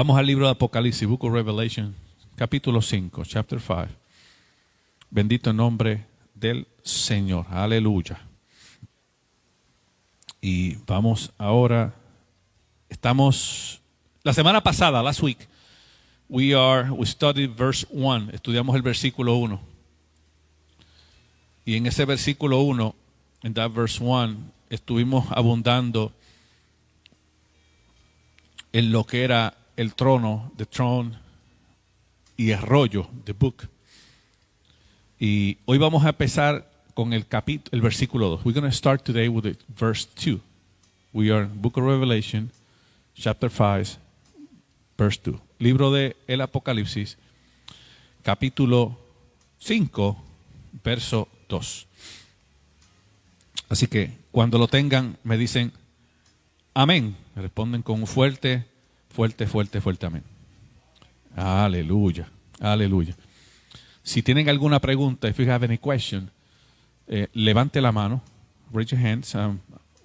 Vamos al libro de Apocalipsis, Book of Revelation, capítulo 5, chapter 5. Bendito el nombre del Señor. Aleluya. Y vamos ahora. Estamos, la semana pasada, last week, we studied verse 1. Estudiamos el versículo 1. Y en ese versículo 1, en that verse 1, estuvimos abundando en lo que era el trono, the throne, y el rollo, the book. Y hoy vamos a empezar con el versículo 2. We're going to start today with the verse 2. We are in Book of Revelation, chapter 5, verse 2. Libro de el Apocalipsis, capítulo 5, verso 2. Así que cuando lo tengan, me dicen amén. Me responden con un fuerte amén. Aleluya, aleluya. Si tienen alguna pregunta, if you have any question, levante la mano, raise your hands,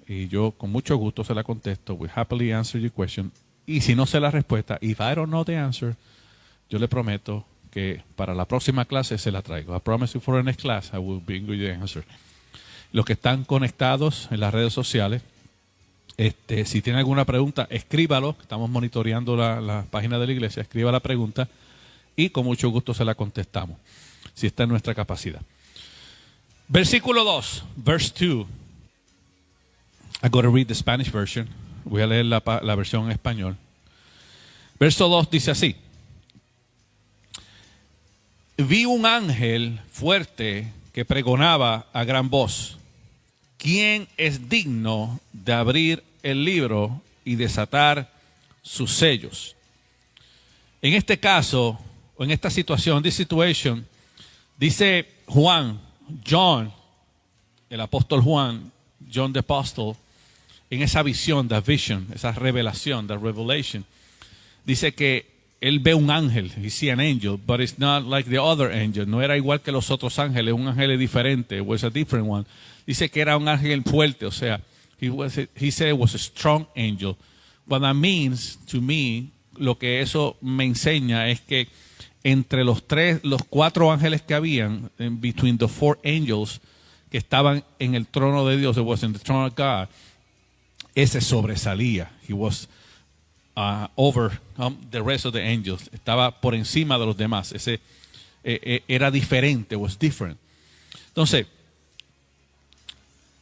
y yo con mucho gusto se la contesto. We happily answer your question. Y si no sé la respuesta, if I don't know the answer, yo le prometo que para la próxima clase se la traigo. I promise you for the next class, I will bring you the answer. Los que están conectados en las redes sociales, si tiene alguna pregunta, escríbalo. Estamos monitoreando la página de la iglesia. Escriba la pregunta y con mucho gusto se la contestamos, si está en nuestra capacidad. Versículo 2, verse 2. I'm going to read the Spanish version. Voy a leer la versión en español. Verso 2 dice así: vi un ángel fuerte que pregonaba a gran voz: ¿quién es digno de abrir el libro y desatar sus sellos? En este caso, o en esta situación, this situation, dice Juan, John, el apóstol Juan, John the Apostle, en esa visión, the vision, esa revelación, the revelation, dice que él ve un ángel, he see an angel, but it's not like the other angel. No era igual que los otros ángeles, un ángel diferente, was a different one. Dice que era un ángel fuerte, o sea, he said it was a strong angel. What that means to me, lo que eso me enseña es que entre los cuatro ángeles que habían, between the four angels que estaban en el trono de Dios, it was in the throne of God, ese sobresalía. He was over the rest of the angels. Estaba por encima de los demás. Ese era diferente, was different. Entonces,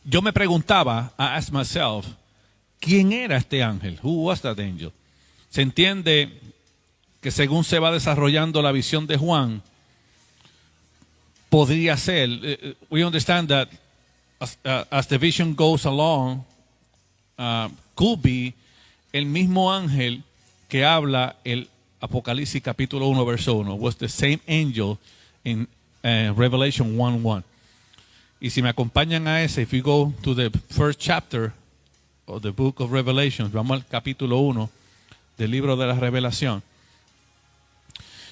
yo me preguntaba, I asked myself, ¿quién era este ángel? Who was that angel? Se entiende que según se va desarrollando la visión de Juan, podría ser, we understand that as the vision goes along, could be el mismo ángel que habla el Apocalipsis capítulo 1, verso 1. Was the same angel in Revelation 1:1. Y si me acompañan a ese, if we go to the first chapter of the book of Revelation, vamos al capítulo 1 del libro de la Revelación.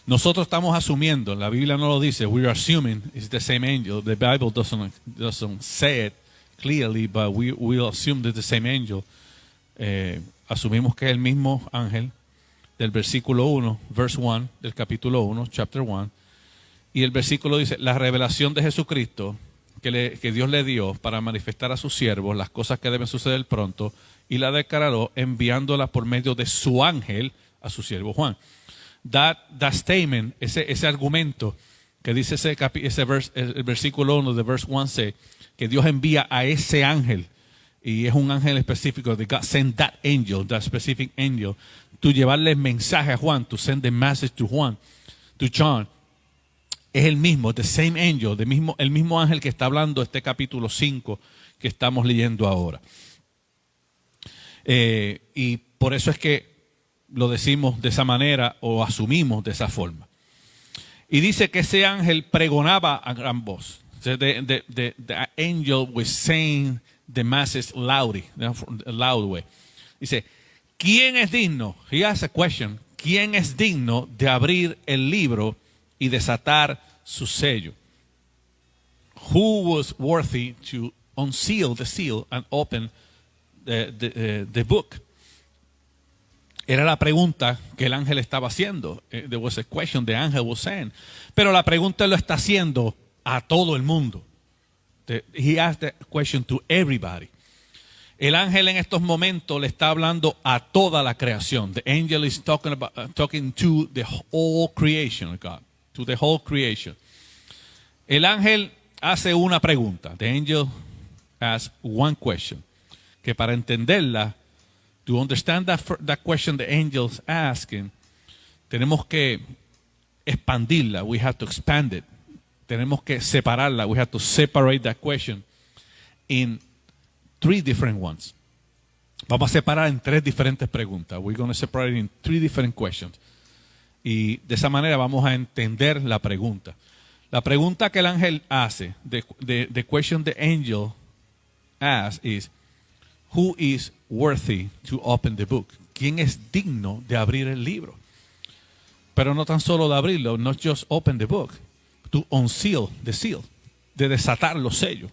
Nosotros estamos asumiendo, la Biblia no lo dice, we are assuming it's the same angel. The Bible doesn't say it clearly, but we assume that the same angel. Asumimos que es el mismo ángel del versículo 1, verse 1, del capítulo 1, chapter 1. Y el versículo dice, la revelación de Jesucristo que Dios le dio para manifestar a sus siervos las cosas que deben suceder pronto, y la declaró enviándola por medio de su ángel a su siervo Juan. That statement, ese argumento que dice el versículo 1 de verse 1 say, que Dios envía a ese ángel, y es un ángel específico, de God send that angel, that specific angel, to llevarle el mensaje a Juan, to send the message to Juan, to John. Es el mismo, the same angel, el mismo ángel que está hablando este capítulo 5 que estamos leyendo ahora. Y por eso es que lo decimos de esa manera o asumimos de esa forma. Y dice que ese ángel pregonaba a gran voz. So the angel was saying the message loud way. Dice, ¿quién es digno? He asks a question. ¿Quién es digno de abrir el libro y desatar su sello? Who was worthy to unseal the seal and open the book? Era la pregunta que el ángel estaba haciendo. There was a question the angel was saying. Pero la pregunta lo está haciendo a todo el mundo. He asked the question to everybody. El ángel en estos momentos le está hablando a toda la creación. The angel is talking to the whole creation, God, to the whole creation. El ángel hace una pregunta. The angel asks one question. Que para entenderla, to understand that question the angel's asking, tenemos que expandirla. We have to expand it. Tenemos que separarla. We have to separate that question in 3 different ones. Vamos a separar en 3 diferentes preguntas. We're going to separate it in 3 different questions. Y de esa manera vamos a entender la pregunta. La pregunta que el ángel hace, the question the angel asks is, who is worthy to open the book? ¿Quién es digno de abrir el libro? Pero no tan solo de abrirlo, not just open the book, to unseal the seal, de desatar los sellos.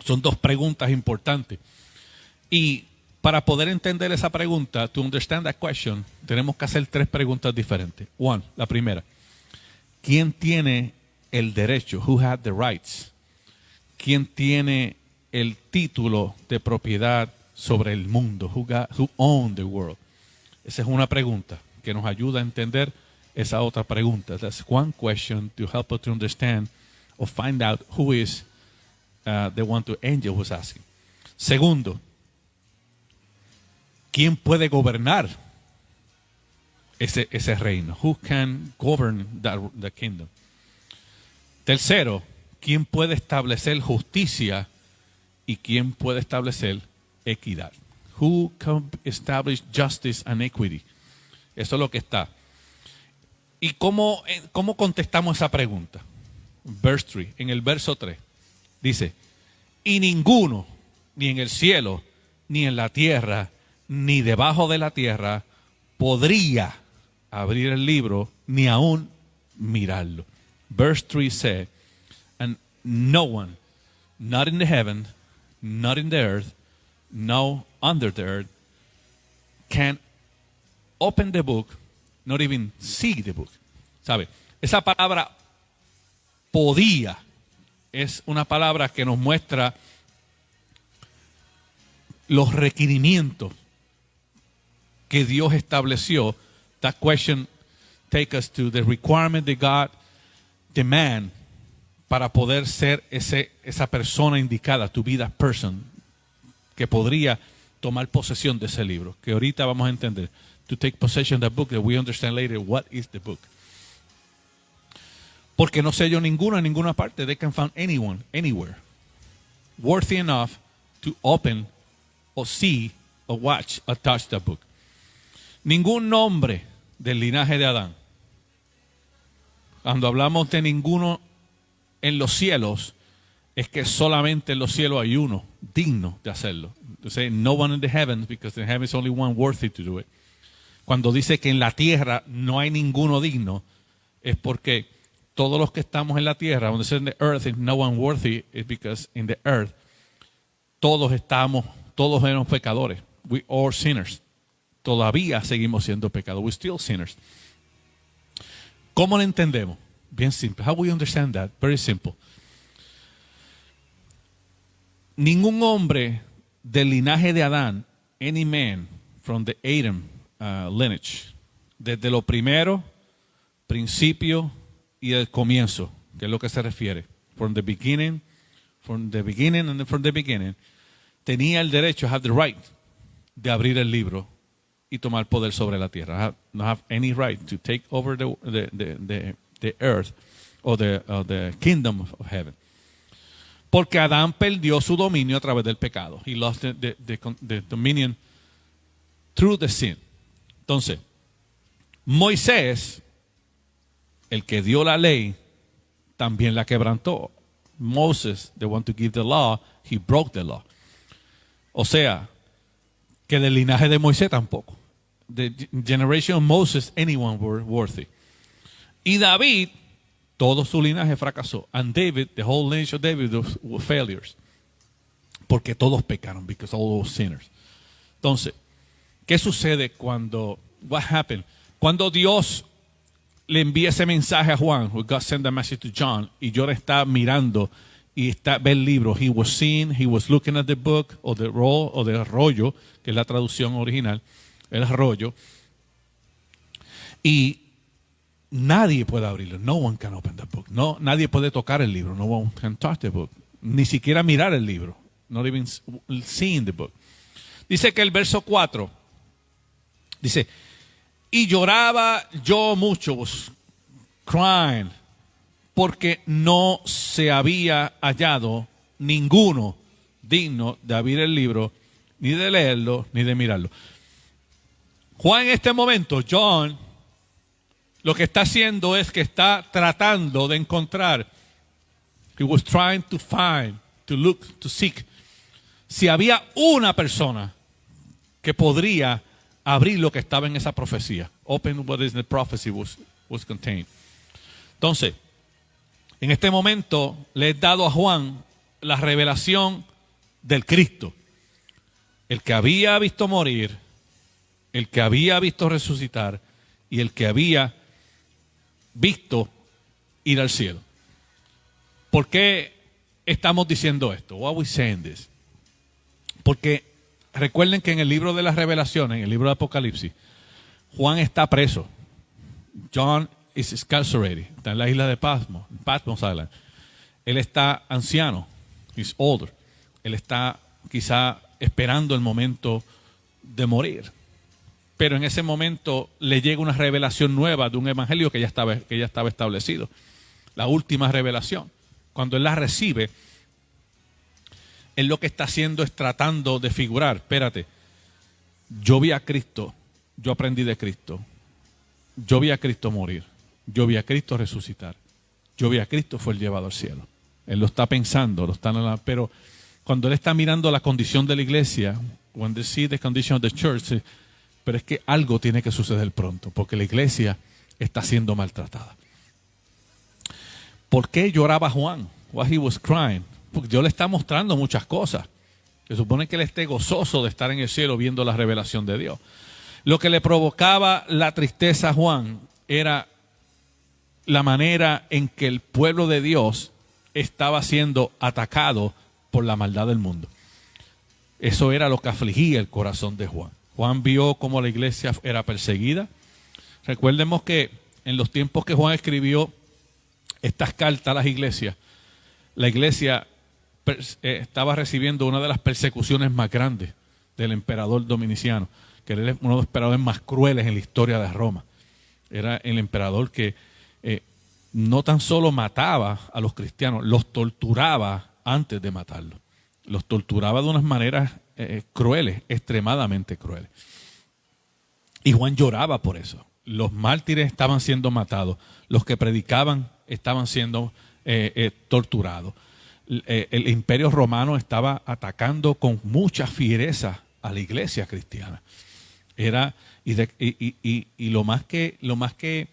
Son 2 preguntas importantes. Y para poder entender esa pregunta, to understand that question, tenemos que hacer 3 preguntas diferentes. La primera, ¿quién tiene el derecho? Who had the rights? ¿Quién tiene el título de propiedad sobre el mundo? Who owned the world? Esa es una pregunta que nos ayuda a entender esa otra pregunta. That's one question to help us to understand or find out who is the one the angel was asking. Segundo, ¿quién puede gobernar ese reino? Who can govern the kingdom? Tercero, ¿quién puede establecer justicia y quién puede establecer equidad? Who can establish justice and equity? Eso es lo que está. ¿Y cómo contestamos esa pregunta? Verse 3, en el verso 3, dice, y ninguno, ni en el cielo, ni en la tierra, ni debajo de la tierra, podría abrir el libro, ni aún mirarlo. Verse 3 says, and no one, not in the heaven, not in the earth, no under the earth, can open the book, not even see the book. ¿Sabe? Esa palabra podía es una palabra que nos muestra los requerimientos que Dios estableció. That question take us to the requirement that God demand para poder ser esa persona indicada, to be that person, que podría tomar posesión de ese libro, que ahorita vamos a entender. To take possession of the book, that we understand later what is the book. Porque no sé yo ninguno en ninguna parte. They can find anyone, anywhere, worthy enough to open or see or watch or touch the book. Ningún nombre del linaje de Adán. Cuando hablamos de ninguno en los cielos, es que solamente en los cielos hay uno digno de hacerlo. To say no one in the heavens, because in heaven is only one worthy to do it. Cuando dice que en la tierra no hay ninguno digno, es porque todos los que estamos en la tierra, when it says in the earth is no one worthy, is because in the earth todos éramos pecadores. We are sinners. Todavía seguimos siendo pecadores. We're still sinners. ¿Cómo lo entendemos? Bien simple. How we understand that? Very simple. Ningún hombre del linaje de Adán, any man from the Adam lineage, desde lo primero, principio y el comienzo, que es lo que se refiere, from the beginning and from the beginning, tenía el derecho, have the right, de abrir el libro y tomar poder sobre la tierra. No have any right to take over the earth or the kingdom of heaven. Porque Adán perdió su dominio a través del pecado. He lost the dominion through the sin. Entonces, Moisés, el que dio la ley, también la quebrantó. Moses, the one to give the law, he broke the law. O sea, que del linaje de Moisés tampoco. The generation of Moses, anyone were worthy. Y David, todo su linaje fracasó. And David, the whole lineage of David were failures. Porque todos pecaron, because all were sinners. Entonces, ¿Qué sucede what happened? Cuando Dios le envía ese mensaje a Juan, God sent the message to John, y John está mirando y ve el libro. He was looking at the book, o the roll, o the rollo, que es la traducción original, el rollo. Y nadie puede abrirlo. No one can open the book. No, nadie puede tocar el libro. No one can touch the book. Ni siquiera mirar el libro. Not even seeing the book. Dice que el verso 4, dice, y lloraba yo mucho, was crying, porque no se había hallado ninguno digno de abrir el libro, ni de leerlo, ni de mirarlo. Juan en este momento, John, lo que está haciendo es que está tratando de encontrar, he was trying to find, to look, to seek, si había una persona que podría abrir lo que estaba en esa profecía. Open what is the prophecy was contained. Entonces, en este momento le he dado a Juan la revelación del Cristo. El que había visto morir, el que había visto resucitar y el que había visto ir al cielo. ¿Por qué estamos diciendo esto? Why are we saying this? Porque recuerden que en el libro de las Revelaciones, en el libro de Apocalipsis, Juan está preso. John is incarcerated. Está en la isla de Patmos Island. Él está anciano. He's older. Él está quizá esperando el momento de morir. Pero en ese momento le llega una revelación nueva de un evangelio que ya estaba establecido. La última revelación. Cuando él la recibe, él lo que está haciendo es tratando de figurar. Espérate, yo vi a Cristo, yo aprendí de Cristo. Yo vi a Cristo morir. Yo vi a Cristo resucitar. Yo vi a Cristo fue llevado al cielo. Él lo está pensando, pero cuando él está mirando la condición de la iglesia, when they see the condition of the church, pero es que algo tiene que suceder pronto, porque la iglesia está siendo maltratada. ¿Por qué lloraba Juan? Why he was crying? Porque Dios le está mostrando muchas cosas. Se supone que él esté gozoso de estar en el cielo viendo la revelación de Dios. Lo que le provocaba la tristeza a Juan era la manera en que el pueblo de Dios estaba siendo atacado por la maldad del mundo. Eso era lo que afligía el corazón de Juan. Juan vio cómo la iglesia era perseguida. Recuerdemos que en los tiempos que Juan escribió estas cartas a las iglesias, la iglesia estaba recibiendo una de las persecuciones más grandes del emperador Dominiciano, que era uno de los emperadores más crueles en la historia de Roma. Era el emperador que no tan solo mataba a los cristianos, los torturaba antes de matarlos. Los torturaba de unas maneras crueles, extremadamente crueles. Y Juan lloraba por eso. Los mártires estaban siendo matados, los que predicaban estaban siendo torturados. El imperio romano estaba atacando con mucha fiereza a la iglesia cristiana. Y lo más que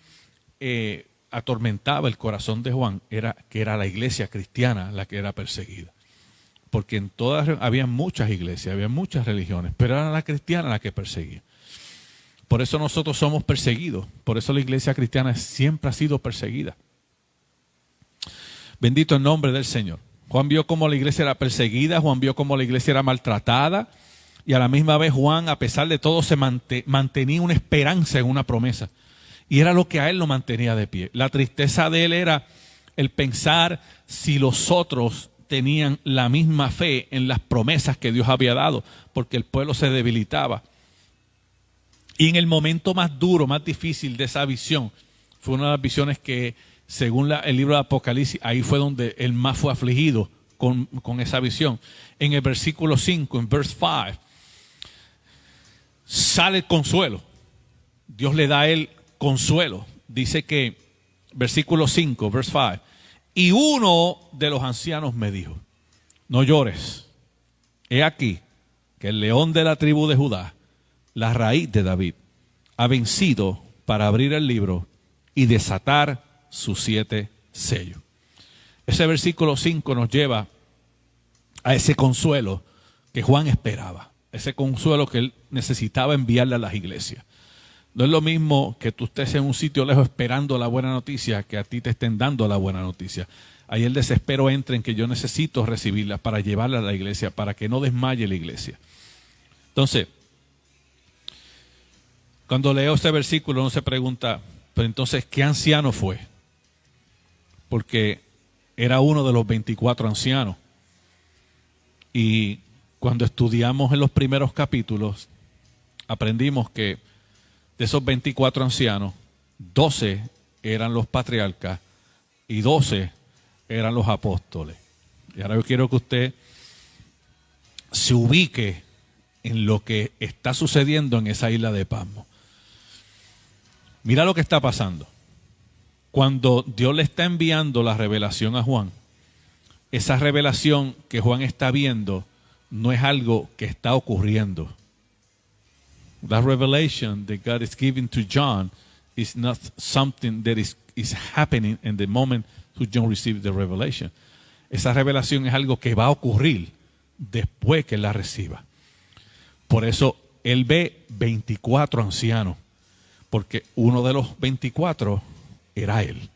atormentaba el corazón de Juan era que era la iglesia cristiana la que era perseguida. Porque en todas había muchas iglesias, había muchas religiones, pero era la cristiana la que perseguía. Por eso nosotros somos perseguidos. Por eso la iglesia cristiana siempre ha sido perseguida. Bendito el nombre del Señor. Juan vio cómo la iglesia era perseguida, Juan vio cómo la iglesia era maltratada, y a la misma vez Juan, a pesar de todo, se mantenía una esperanza en una promesa. Y era lo que a él lo mantenía de pie. La tristeza de él era el pensar si los otros tenían la misma fe en las promesas que Dios había dado, porque el pueblo se debilitaba. Y en el momento más duro, más difícil de esa visión, fue una de las visiones que, según el libro de Apocalipsis, ahí fue donde él más fue afligido con esa visión. En el versículo 5, en verse 5, sale el consuelo. Dios le da a él consuelo. Dice que, versículo 5, verse 5, y uno de los ancianos me dijo, no llores, he aquí que el león de la tribu de Judá, la raíz de David, ha vencido para abrir el libro y desatar sus 7 sellos. Ese versículo 5 nos lleva a ese consuelo que Juan esperaba. ese consuelo que él necesitaba enviarle a las iglesias. No es lo mismo que tú estés en un sitio lejos esperando la buena noticia que a ti te estén dando la buena noticia. Ahí el desespero entra en que yo necesito recibirla para llevarla a la iglesia, para que no desmaye la iglesia. Entonces, cuando leo este versículo uno se pregunta, pero entonces, ¿qué anciano fue? Porque era uno de los 24 ancianos. Y cuando estudiamos en los primeros capítulos, aprendimos que de esos 24 ancianos, 12 eran los patriarcas y 12 eran los apóstoles. Y ahora yo quiero que usted se ubique en lo que está sucediendo en esa isla de Patmos. Mira lo que está pasando. Cuando Dios le está enviando la revelación a Juan, esa revelación que Juan está viendo no es algo que está ocurriendo. That revelation that God is giving to John is not something that is happening in the moment that John received the revelation. Esa revelación es algo que va a ocurrir después que él la reciba. Por eso él ve 24 ancianos, porque uno de los 24 era él.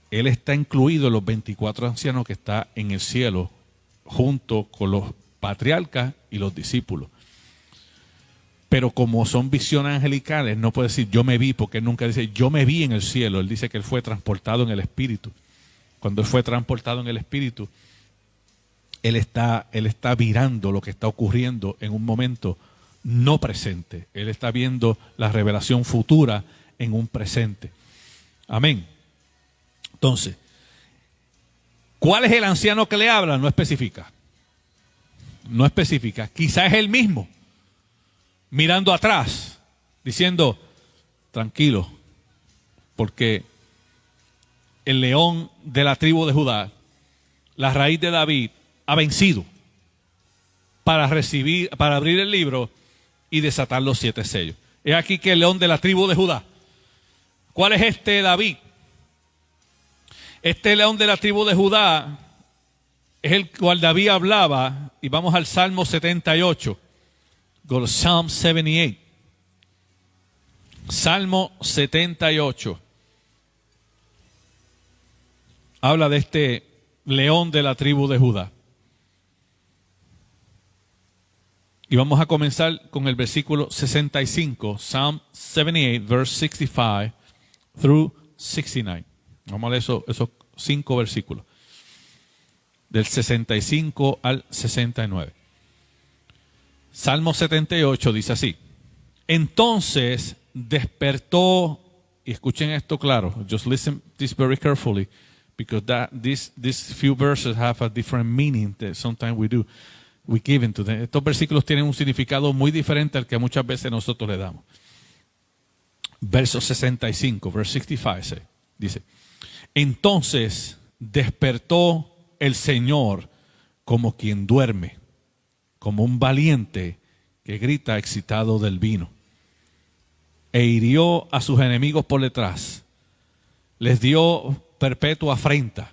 Él está incluido en los 24 ancianos que está en el cielo, junto con los patriarcas y los discípulos. Pero como son visiones angelicales, no puede decir yo me vi, porque él nunca dice yo me vi en el cielo. Él dice que él fue transportado en el Espíritu. Cuando él fue transportado en el Espíritu, él está mirando lo que está ocurriendo en un momento no presente. Él está viendo la revelación futura en un presente. Amén. Entonces, ¿cuál es el anciano que le habla? No especifica. No especifica. Quizás es él mismo, mirando atrás, diciendo, tranquilo, porque el león de la tribu de Judá, la raíz de David, ha vencido para abrir el libro y desatar los 7 sellos. Es aquí que el león de la tribu de Judá. ¿Cuál es este David? Este león de la tribu de Judá es el cual David hablaba, y vamos al Salmo 78. Go to Psalm 78. Salmo 78. Habla de este león de la tribu de Judá. Y vamos a comenzar con el versículo 65, Psalm 78, verse 65 through 69. Vamos a leer esos 5 versículos, del 65 al 69. Salmo 78 dice así: entonces despertó, y escuchen esto claro, just listen this very carefully, because these few verses have a different meaning that sometimes we give into them. Estos versículos tienen un significado muy diferente al que muchas veces nosotros le damos. Verso 65, verse 65 dice: entonces despertó el Señor como quien duerme, como un valiente que grita excitado del vino, e hirió a sus enemigos por detrás, les dio perpetua afrenta,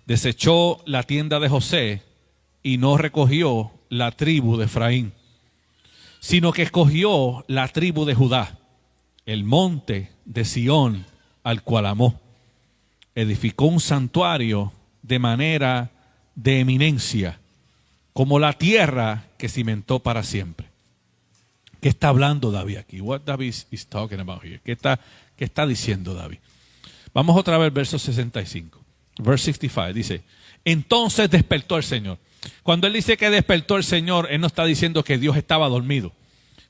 desechó la tienda de José y no recogió la tribu de Efraín, sino que escogió la tribu de Judá, el monte de Sión al cual amó. Edificó un santuario de manera de eminencia, como la tierra que cimentó para siempre. ¿Qué está hablando David aquí? What David is talking about here? ¿Qué está diciendo David? Vamos otra vez al verso 65. Verse 65 dice: entonces despertó el Señor. Cuando él dice que despertó el Señor, él no está diciendo que Dios estaba dormido.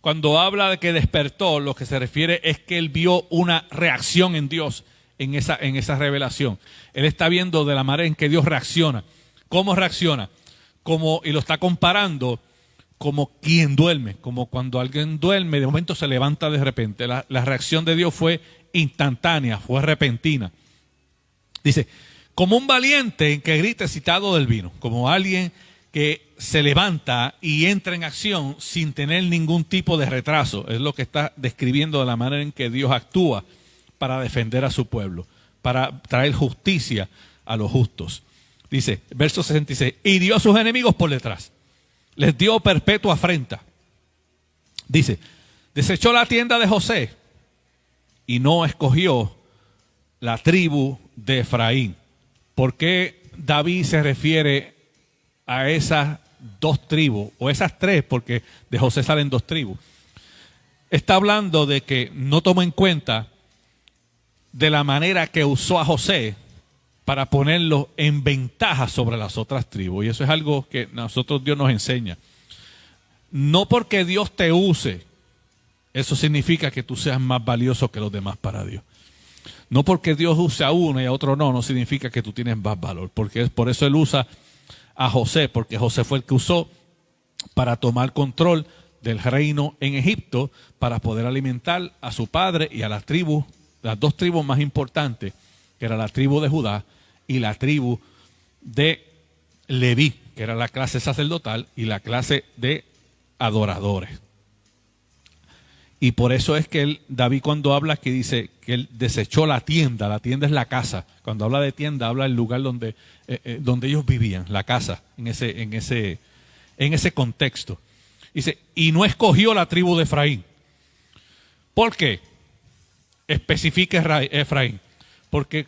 Cuando habla de que despertó, lo que se refiere es que él vio una reacción en Dios en esa revelación. Él está viendo de la manera en que Dios reacciona. ¿Cómo reacciona? Y lo está comparando como quien duerme, como cuando alguien duerme, de momento se levanta de repente. La reacción de Dios fue instantánea, fue repentina. Dice, como un valiente que grita excitado del vino, como alguien que se levanta y entra en acción sin tener ningún tipo de retraso. Es lo que está describiendo de la manera en que Dios actúa para defender a su pueblo, para traer justicia a los justos. Dice, verso 66, hirió a sus enemigos por detrás. les dio perpetua afrenta. Dice, desechó la tienda de José y no escogió la tribu de Efraín. ¿Por qué David se refiere a esas dos tribus, o esas tres, porque de José salen dos tribus? Está hablando de que no tomó en cuenta de la manera que usó a José para ponerlo en ventaja sobre las otras tribus. Y eso es algo que nosotros Dios nos enseña. No porque Dios te use, eso significa que tú seas más valioso que los demás para Dios. No porque Dios use a uno y a otro no significa que tú tienes más valor. Porque es por eso Él usa a José, porque José fue el que usó para tomar control del reino en Egipto, para poder alimentar a su padre y a las tribus, las dos tribus más importantes, que era la tribu de Judá y la tribu de Leví, que era la clase sacerdotal y la clase de adoradores. Y por eso es que David, cuando habla, que dice que él desechó la tienda es la casa. Cuando habla de tienda, habla del lugar donde ellos vivían, la casa, en ese contexto. Dice, y no escogió la tribu de Efraín. ¿Por qué? Especifica Efraín. Porque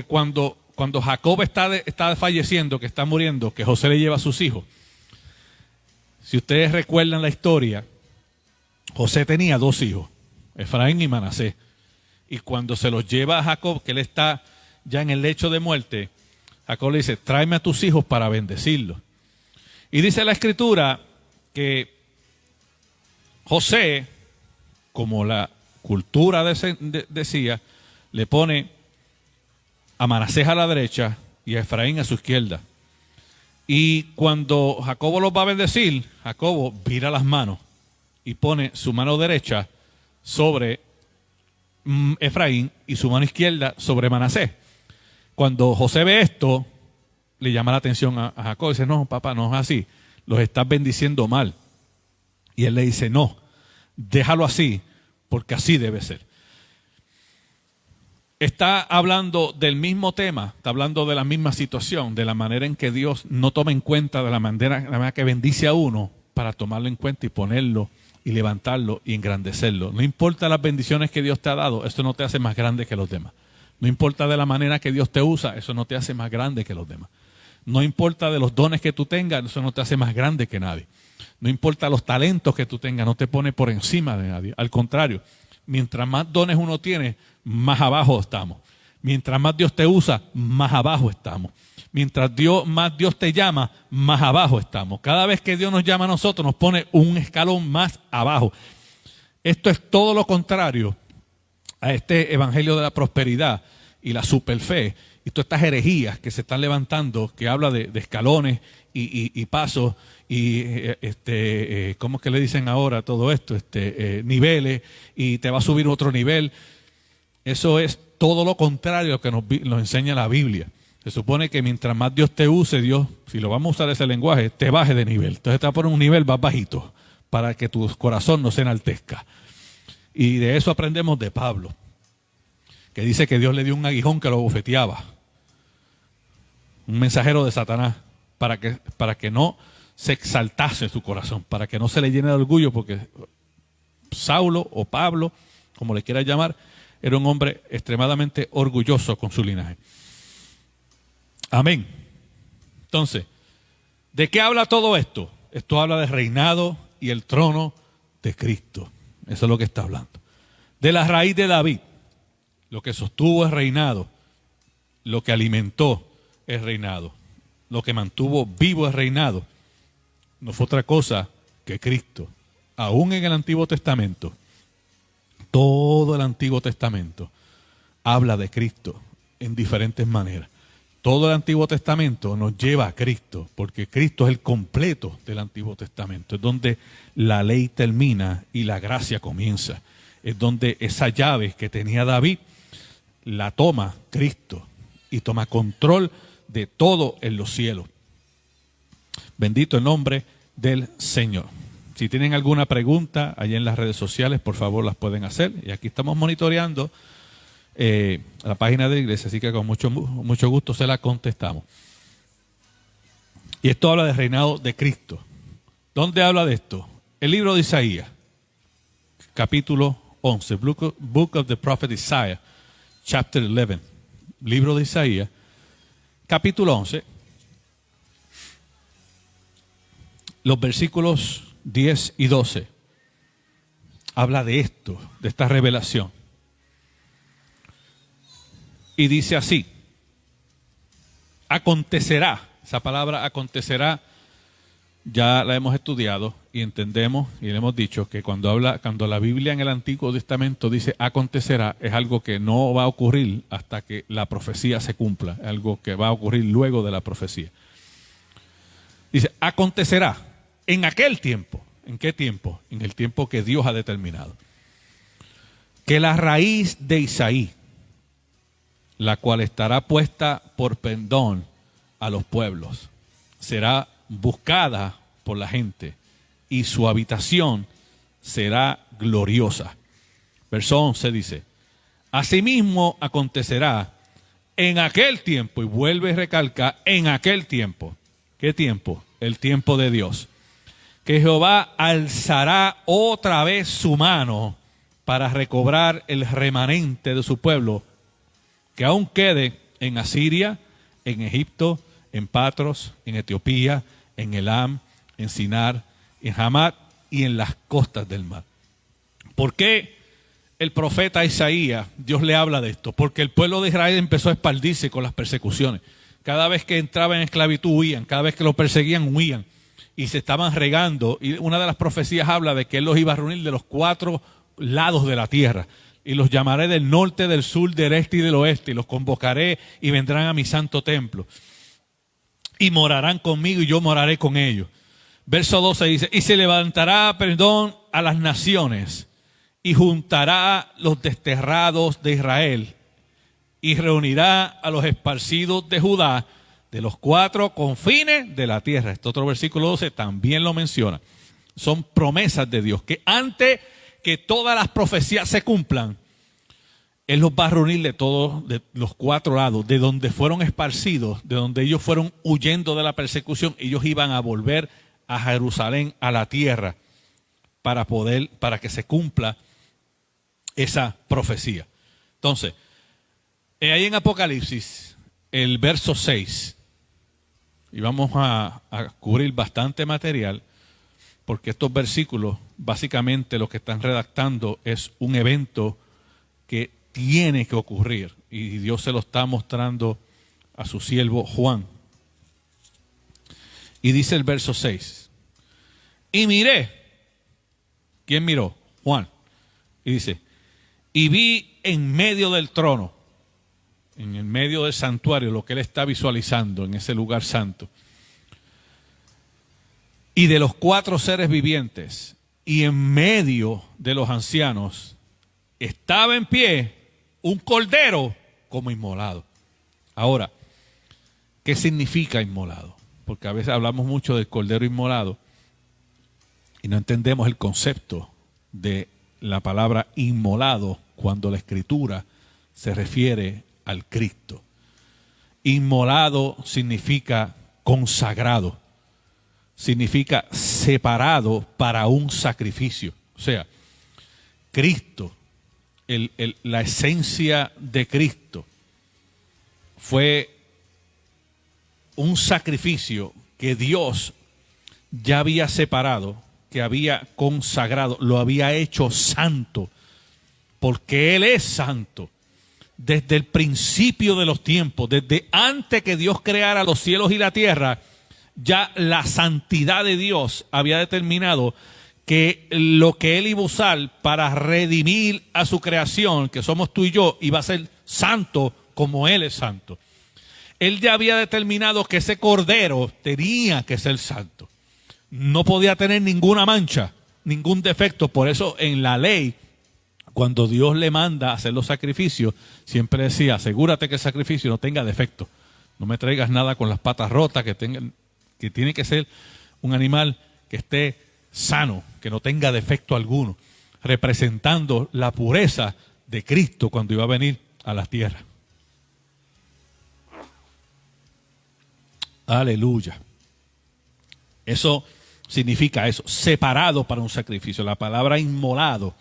cuando Jacob está falleciendo, que está muriendo, que José le lleva a sus hijos, si ustedes recuerdan la historia, José tenía dos hijos, Efraín y Manasés. Y cuando se los lleva a Jacob, que él está ya en el lecho de muerte, Jacob le dice, tráeme a tus hijos para bendecirlos. Y dice la Escritura que José, como la cultura decía, le pone a Manasés a la derecha y a Efraín a su izquierda. Y cuando Jacobo los va a bendecir, Jacobo vira las manos y pone su mano derecha sobre Efraín y su mano izquierda sobre Manasés. Cuando José ve esto, le llama la atención a Jacob. Dice, no, papá, no es así. Los estás bendiciendo mal. Y él le dice, no, déjalo así, porque así debe ser. Está hablando del mismo tema, está hablando de la misma situación, de la manera en que Dios no toma en cuenta, de la manera que bendice a uno, para tomarlo en cuenta y ponerlo y levantarlo y engrandecerlo. No importa las bendiciones que Dios te ha dado, eso no te hace más grande que los demás. No importa de la manera que Dios te usa, eso no te hace más grande que los demás. No importa de los dones que tú tengas, eso no te hace más grande que nadie. No importa los talentos que tú tengas, no te pone por encima de nadie. Al contrario, mientras más dones uno tiene, más abajo estamos. Mientras más Dios te usa, más abajo estamos. Mientras más Dios te llama, más abajo estamos. Cada vez que Dios nos llama a nosotros, nos pone un escalón más abajo. Esto es todo lo contrario a este evangelio de la prosperidad y la superfe y todas estas herejías que se están levantando, que habla de escalones y pasos y ¿cómo es que le dicen ahora todo esto? Niveles, y te va a subir otro nivel. Eso es todo lo contrario a lo que nos enseña la Biblia. Se supone que mientras más Dios te use, Dios, si lo vamos a usar ese lenguaje, te baje de nivel. Entonces te va a poner un nivel más bajito para que tu corazón no se enaltezca. Y de eso aprendemos de Pablo, que dice que Dios le dio un aguijón que lo bofeteaba. Un mensajero de Satanás, para que no se exaltase su corazón, para que no se le llene de orgullo, porque Saulo o Pablo, como le quieras llamar, era un hombre extremadamente orgulloso con su linaje. Amén. Entonces, ¿de qué habla todo esto? Esto habla del reinado y el trono de Cristo. Eso es lo que está hablando. De la raíz de David, lo que sostuvo el reinado, lo que alimentó el reinado, lo que mantuvo vivo el reinado, no fue otra cosa que Cristo. Aún en el Antiguo Testamento, todo el Antiguo Testamento habla de Cristo en diferentes maneras. Todo el Antiguo Testamento nos lleva a Cristo, porque Cristo es el completo del Antiguo Testamento. Es donde la ley termina y la gracia comienza. Es donde esa llave que tenía David la toma Cristo y toma control de todo en los cielos. Bendito el nombre del Señor. Si tienen alguna pregunta allá en las redes sociales, por favor las pueden hacer. Y aquí estamos monitoreando la página de la iglesia, así que con mucho gusto se la contestamos. Y esto habla del reinado de Cristo, ¿Dónde habla de esto? El libro de Isaías, capítulo 11, Book of the Prophet Isaiah, chapter 11. Libro de Isaías, capítulo 11, los versículos 10 y 12. Habla de esto, de esta revelación. Y dice así: acontecerá, esa palabra acontecerá, ya la hemos estudiado y entendemos y le hemos dicho que cuando la Biblia en el Antiguo Testamento dice acontecerá, es algo que no va a ocurrir hasta que la profecía se cumpla, es algo que va a ocurrir luego de la profecía. Dice, acontecerá en aquel tiempo. ¿En qué tiempo? En el tiempo que Dios ha determinado. Que la raíz de Isaí, la cual estará puesta por pendón a los pueblos, será buscada por la gente y su habitación será gloriosa. Verso 11 dice, asimismo acontecerá en aquel tiempo, y vuelve y recalca, en aquel tiempo. ¿Qué tiempo? El tiempo de Dios. Que Jehová alzará otra vez su mano para recobrar el remanente de su pueblo, que aún quede en Asiria, en Egipto, en Patros, en Etiopía, en Elam, en Sinar, en Hamat y en las costas del mar. ¿Por qué el profeta Isaías, Dios le habla de esto? Porque el pueblo de Israel empezó a expandirse con las persecuciones. Cada vez que entraban en esclavitud huían, cada vez que los perseguían huían y se estaban regando. Y una de las profecías habla de que Él los iba a reunir de los 4 lados de la tierra. Y los llamaré del norte, del sur, del este y del oeste. Y los convocaré y vendrán a mi santo templo. Y morarán conmigo y yo moraré con ellos. Verso 12 dice, y se levantará perdón a las naciones y juntará los desterrados de Israel y reunirá a los esparcidos de Judá de los 4 confines de la tierra. Este otro versículo 12 también lo menciona. Son promesas de Dios que antes que todas las profecías se cumplan, Él los va a reunir de todos de los 4 lados, de donde fueron esparcidos, de donde ellos fueron huyendo de la persecución. Ellos iban a volver a Jerusalén, a la tierra, para que se cumpla esa profecía. Entonces, ahí en Apocalipsis, el verso 6, y vamos a cubrir bastante material, porque estos versículos, básicamente lo que están redactando es un evento que tiene que ocurrir, y Dios se lo está mostrando a su siervo Juan. Y dice el verso 6, y miré. ¿Quién miró? Juan. Y dice, y vi en medio del trono, en el medio del santuario, lo que él está visualizando en ese lugar santo, y de los 4 seres vivientes, y en medio de los ancianos, estaba en pie un cordero como inmolado. Ahora, ¿qué significa inmolado? Porque a veces hablamos mucho del cordero inmolado y no entendemos el concepto de la palabra inmolado cuando la Escritura se refiere al Cristo. Inmolado significa consagrado, significa separado para un sacrificio. O sea, Cristo, la esencia de Cristo fue un sacrificio que Dios ya había separado, que había consagrado, lo había hecho santo, porque Él es santo. Desde el principio de los tiempos, desde antes que Dios creara los cielos y la tierra, ya la santidad de Dios había determinado que lo que Él iba a usar para redimir a su creación, que somos tú y yo, iba a ser santo como Él es santo. Él ya había determinado que ese cordero tenía que ser santo. No podía tener ninguna mancha, ningún defecto. Por eso en la ley, cuando Dios le manda a hacer los sacrificios, siempre decía, asegúrate que el sacrificio no tenga defecto. No me traigas nada con las patas rotas, que tiene que ser un animal que esté sano, que no tenga defecto alguno, representando la pureza de Cristo cuando iba a venir a la tierra. Aleluya. Eso significa eso, separado para un sacrificio. La palabra inmolado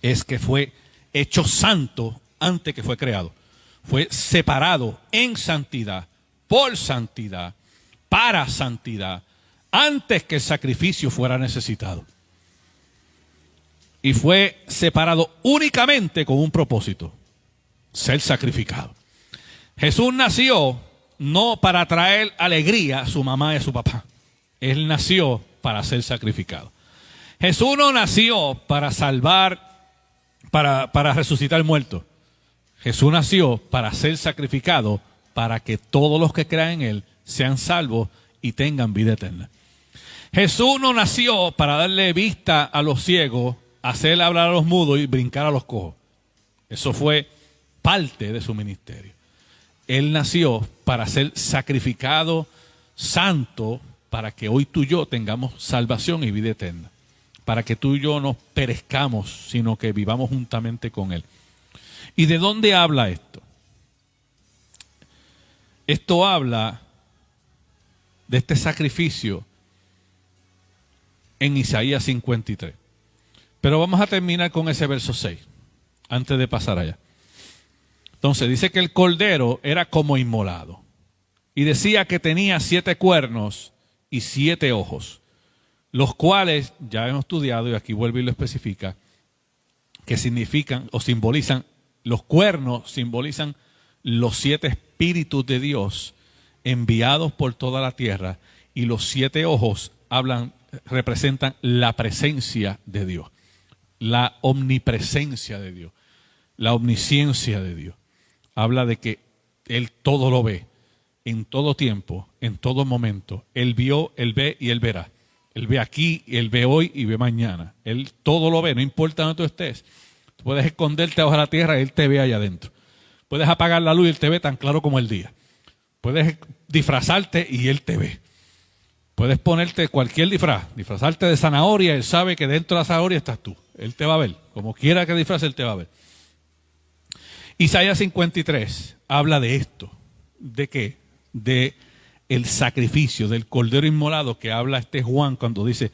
es que fue hecho santo antes que fue creado. Fue separado en santidad, por santidad, para santidad, antes que el sacrificio fuera necesitado. Y fue separado únicamente con un propósito: ser sacrificado. Jesús nació no para traer alegría a su mamá y a su papá. Él nació para ser sacrificado. Jesús no nació para salvar, para resucitar muertos. Jesús nació para ser sacrificado, para que todos los que crean en Él sean salvos y tengan vida eterna. Jesús no nació para darle vista a los ciegos, hacer hablar a los mudos y brincar a los cojos. Eso fue parte de su ministerio. Él nació para ser sacrificado, santo, para que hoy tú y yo tengamos salvación y vida eterna. Para que tú y yo no perezcamos, sino que vivamos juntamente con Él. ¿Y de dónde habla esto? Esto habla de este sacrificio en Isaías 53. Pero vamos a terminar con ese verso 6, antes de pasar allá. Entonces dice que el cordero era como inmolado. Y decía que tenía 7 cuernos y 7 ojos, los cuales ya hemos estudiado, y aquí vuelve y lo especifica, que significan o simbolizan, los cuernos simbolizan los 7 espíritus de Dios enviados por toda la tierra, y los 7 ojos representan la presencia de Dios, la omnipresencia de Dios, la omnisciencia de Dios. Habla de que Él todo lo ve, en todo tiempo, en todo momento. Él vio, Él ve y Él verá. Él ve aquí, Él ve hoy y ve mañana. Él todo lo ve, no importa donde tú estés. Tú puedes esconderte bajo la tierra y Él te ve allá adentro. Puedes apagar la luz y Él te ve tan claro como el día. Puedes disfrazarte y Él te ve. Puedes ponerte cualquier disfraz, disfrazarte de zanahoria, Él sabe que dentro de la zanahoria estás tú. Él te va a ver. Como quiera que disfrace, Él te va a ver. Isaías 53 habla de esto. ¿De qué? De el sacrificio del cordero inmolado que habla Juan cuando dice: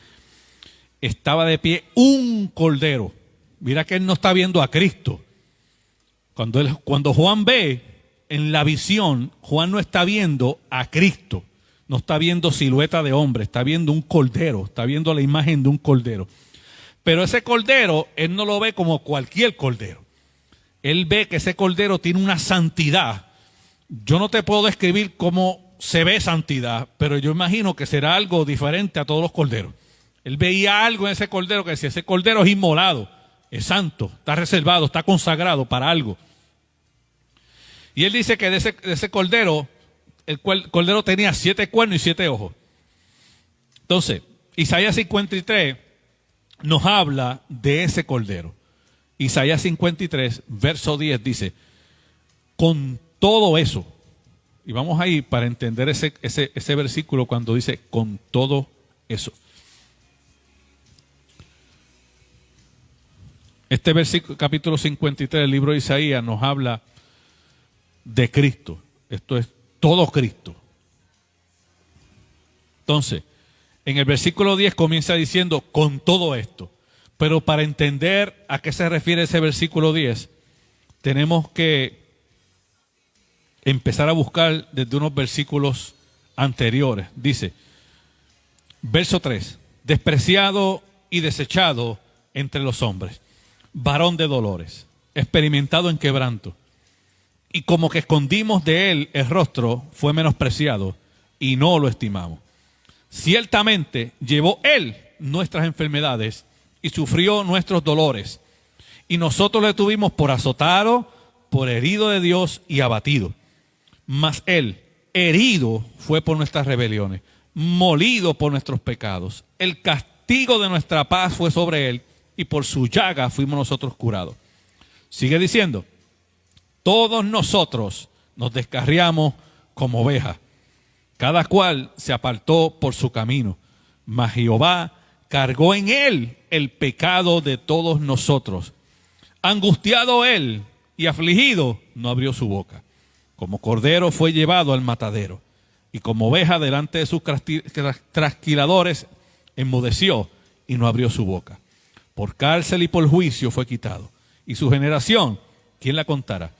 estaba de pie un cordero. Mira que él no está viendo a Cristo. Cuando Juan ve en la visión, Juan no está viendo a Cristo, no está viendo silueta de hombre, está viendo un cordero, está viendo la imagen de un cordero. Pero ese cordero, él no lo ve como cualquier cordero. Él ve que ese cordero tiene una santidad. Yo no te puedo describir cómo se ve santidad, pero yo imagino que será algo diferente a todos los corderos. Él veía algo en ese cordero que decía: ese cordero es inmolado, es santo, está reservado, está consagrado para algo. Y él dice que de ese cordero, el cordero tenía 7 cuernos y 7 ojos. Entonces, Isaías 53 nos habla de ese cordero. Isaías 53, verso 10 dice: con todo eso, y vamos ahí para entender ese versículo cuando dice con todo eso. Este versículo, capítulo 53 del libro de Isaías, nos habla de Cristo. Esto es todo Cristo. Entonces, en el versículo 10 comienza diciendo con todo esto. Pero para entender a qué se refiere ese versículo 10, tenemos que empezar a buscar desde unos versículos anteriores. Dice, verso 3, despreciado y desechado entre los hombres, varón de dolores, experimentado en quebranto, y como que escondimos de él el rostro, fue menospreciado y no lo estimamos. Ciertamente llevó él nuestras enfermedades y sufrió nuestros dolores, y nosotros le tuvimos por azotado, por herido de Dios y abatido. Mas él, herido fue por nuestras rebeliones, molido por nuestros pecados. El castigo de nuestra paz fue sobre él, y por su llaga fuimos nosotros curados. Sigue diciendo, todos nosotros nos descarriamos como ovejas, cada cual se apartó por su camino, mas Jehová cargó en él el pecado de todos nosotros. Angustiado él y afligido, no abrió su boca. Como cordero fue llevado al matadero, y como oveja delante de sus trasquiladores, enmudeció y no abrió su boca. Por cárcel y por juicio fue quitado. Y su generación, ¿quién la contará?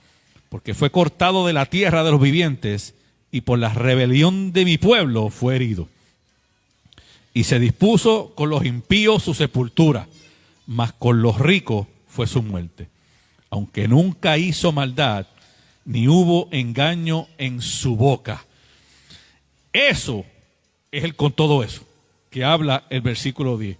Porque fue cortado de la tierra de los vivientes y por la rebelión de mi pueblo fue herido. Y se dispuso con los impíos su sepultura, mas con los ricos fue su muerte. Aunque nunca hizo maldad, ni hubo engaño en su boca. Eso es con todo eso que habla el versículo 10.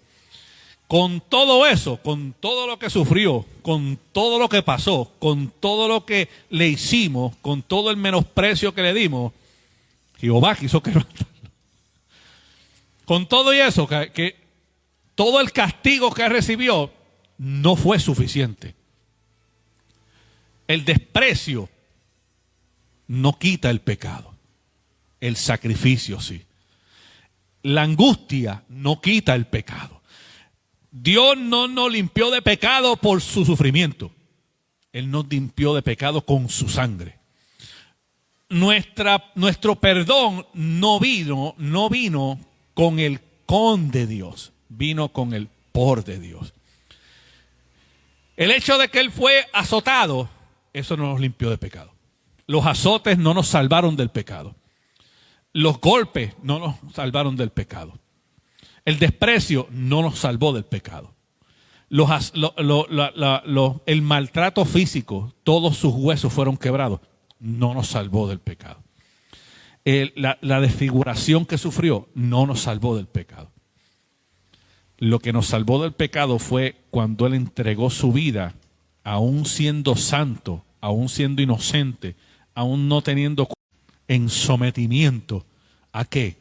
Con todo eso, con todo lo que sufrió, con todo lo que pasó, con todo lo que le hicimos, con todo el menosprecio que le dimos, Jehová quiso quebrantarlo. Con todo y eso, que todo el castigo que recibió no fue suficiente. El desprecio no quita el pecado. El sacrificio sí. La angustia no quita el pecado. Dios no nos limpió de pecado por su sufrimiento. Él nos limpió de pecado con su sangre. Nuestro perdón no vino con el con de Dios, vino con el por de Dios. El hecho de que Él fue azotado, eso no nos limpió de pecado. Los azotes no nos salvaron del pecado. Los golpes no nos salvaron del pecado. El desprecio no nos salvó del pecado. El maltrato físico, todos sus huesos fueron quebrados, no nos salvó del pecado. La desfiguración que sufrió no nos salvó del pecado. Lo que nos salvó del pecado fue cuando Él entregó su vida, aún siendo santo, aún siendo inocente, aún no teniendo en sometimiento. ¿A qué?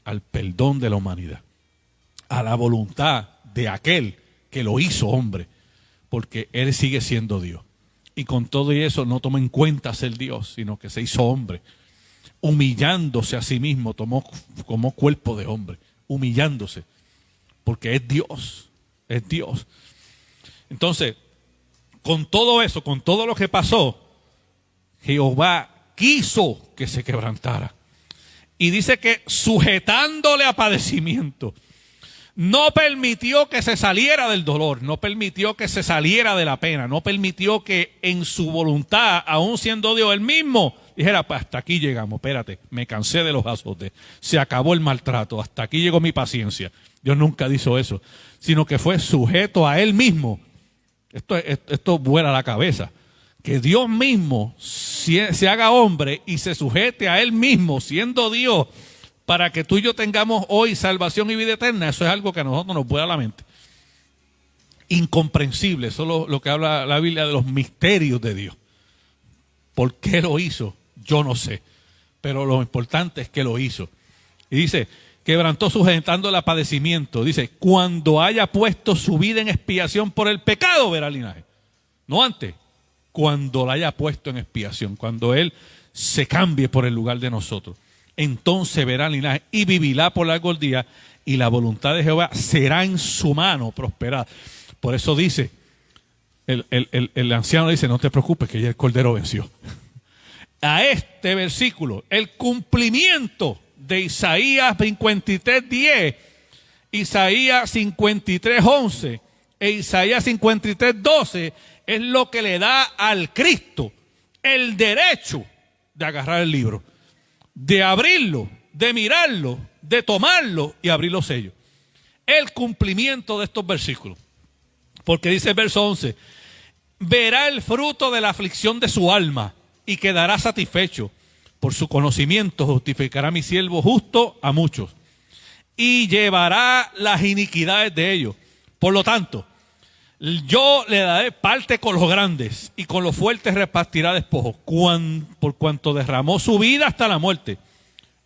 Al perdón de la humanidad. A la voluntad de aquel que lo hizo hombre. Porque Él sigue siendo Dios. Y con todo y eso no toma en cuenta ser Dios, sino que se hizo hombre. Humillándose a sí mismo, tomó cuerpo de hombre. Humillándose. Porque es Dios. Es Dios. Entonces, con todo eso, con todo lo que pasó, Jehová quiso que se quebrantara. Y dice que sujetándole a padecimiento, no permitió que se saliera del dolor, no permitió que se saliera de la pena, no permitió que en su voluntad, aún siendo Dios Él mismo, dijera, pues hasta aquí llegamos, espérate, me cansé de los azotes, se acabó el maltrato, hasta aquí llegó mi paciencia. Dios nunca hizo eso, sino que fue sujeto a Él mismo. Esto vuela la cabeza. Que Dios mismo se haga hombre y se sujete a Él mismo, siendo Dios, para que tú y yo tengamos hoy salvación y vida eterna, eso es algo que a nosotros nos vuela la mente. Incomprensible, eso es lo que habla la Biblia de los misterios de Dios. ¿Por qué lo hizo? Yo no sé, pero lo importante es que lo hizo. Y dice, quebrantó sujetando el padecimiento. Dice, cuando haya puesto su vida en expiación por el pecado, verá el linaje. No antes. Cuando la haya puesto en expiación, cuando Él se cambie por el lugar de nosotros, entonces verá el linaje y vivirá por largos días, y la voluntad de Jehová será en su mano prosperada. Por eso dice, el anciano dice, no te preocupes que ya el Cordero venció. A este versículo, el cumplimiento de Isaías 53:10, Isaías 53:11 e Isaías 53:12, es lo que le da al Cristo el derecho de agarrar el libro, de abrirlo, de mirarlo, de tomarlo y abrir los sellos. El cumplimiento de estos versículos. Porque dice el verso 11, verá el fruto de la aflicción de su alma y quedará satisfecho. Por su conocimiento justificará mi siervo justo a muchos y llevará las iniquidades de ellos. Por lo tanto, yo le daré parte con los grandes y con los fuertes repartirá despojos, por cuanto derramó su vida hasta la muerte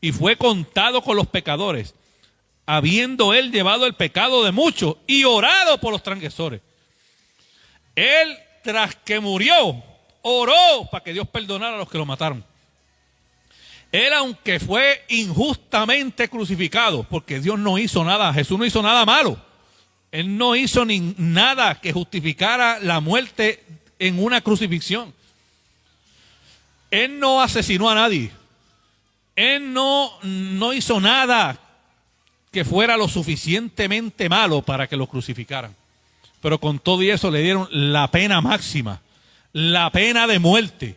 y fue contado con los pecadores, habiendo Él llevado el pecado de muchos y orado por los transgresores. Él, tras que murió, oró para que Dios perdonara a los que lo mataron. Él, aunque fue injustamente crucificado, porque Dios no hizo nada, Jesús no hizo nada malo. Él no hizo nada que justificara la muerte en una crucifixión. Él no asesinó a nadie. Él no hizo nada que fuera lo suficientemente malo para que lo crucificaran. Pero con todo y eso le dieron la pena máxima, la pena de muerte.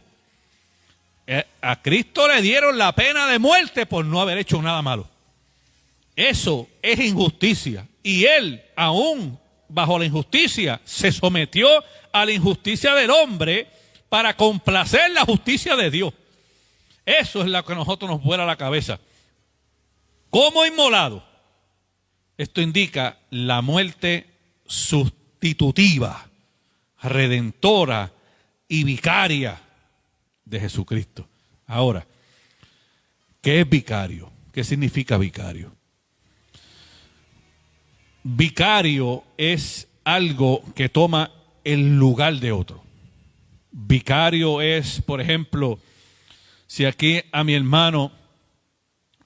A Cristo le dieron la pena de muerte por no haber hecho nada malo. Eso es injusticia. Y Él, aún bajo la injusticia, se sometió a la injusticia del hombre para complacer la justicia de Dios. Eso es lo que a nosotros nos vuela la cabeza. Como inmolado. Esto indica la muerte sustitutiva, redentora y vicaria de Jesucristo. Ahora, ¿qué es vicario? ¿Qué significa vicario? Vicario es algo que toma el lugar de otro. Vicario es, por ejemplo, si aquí a mi hermano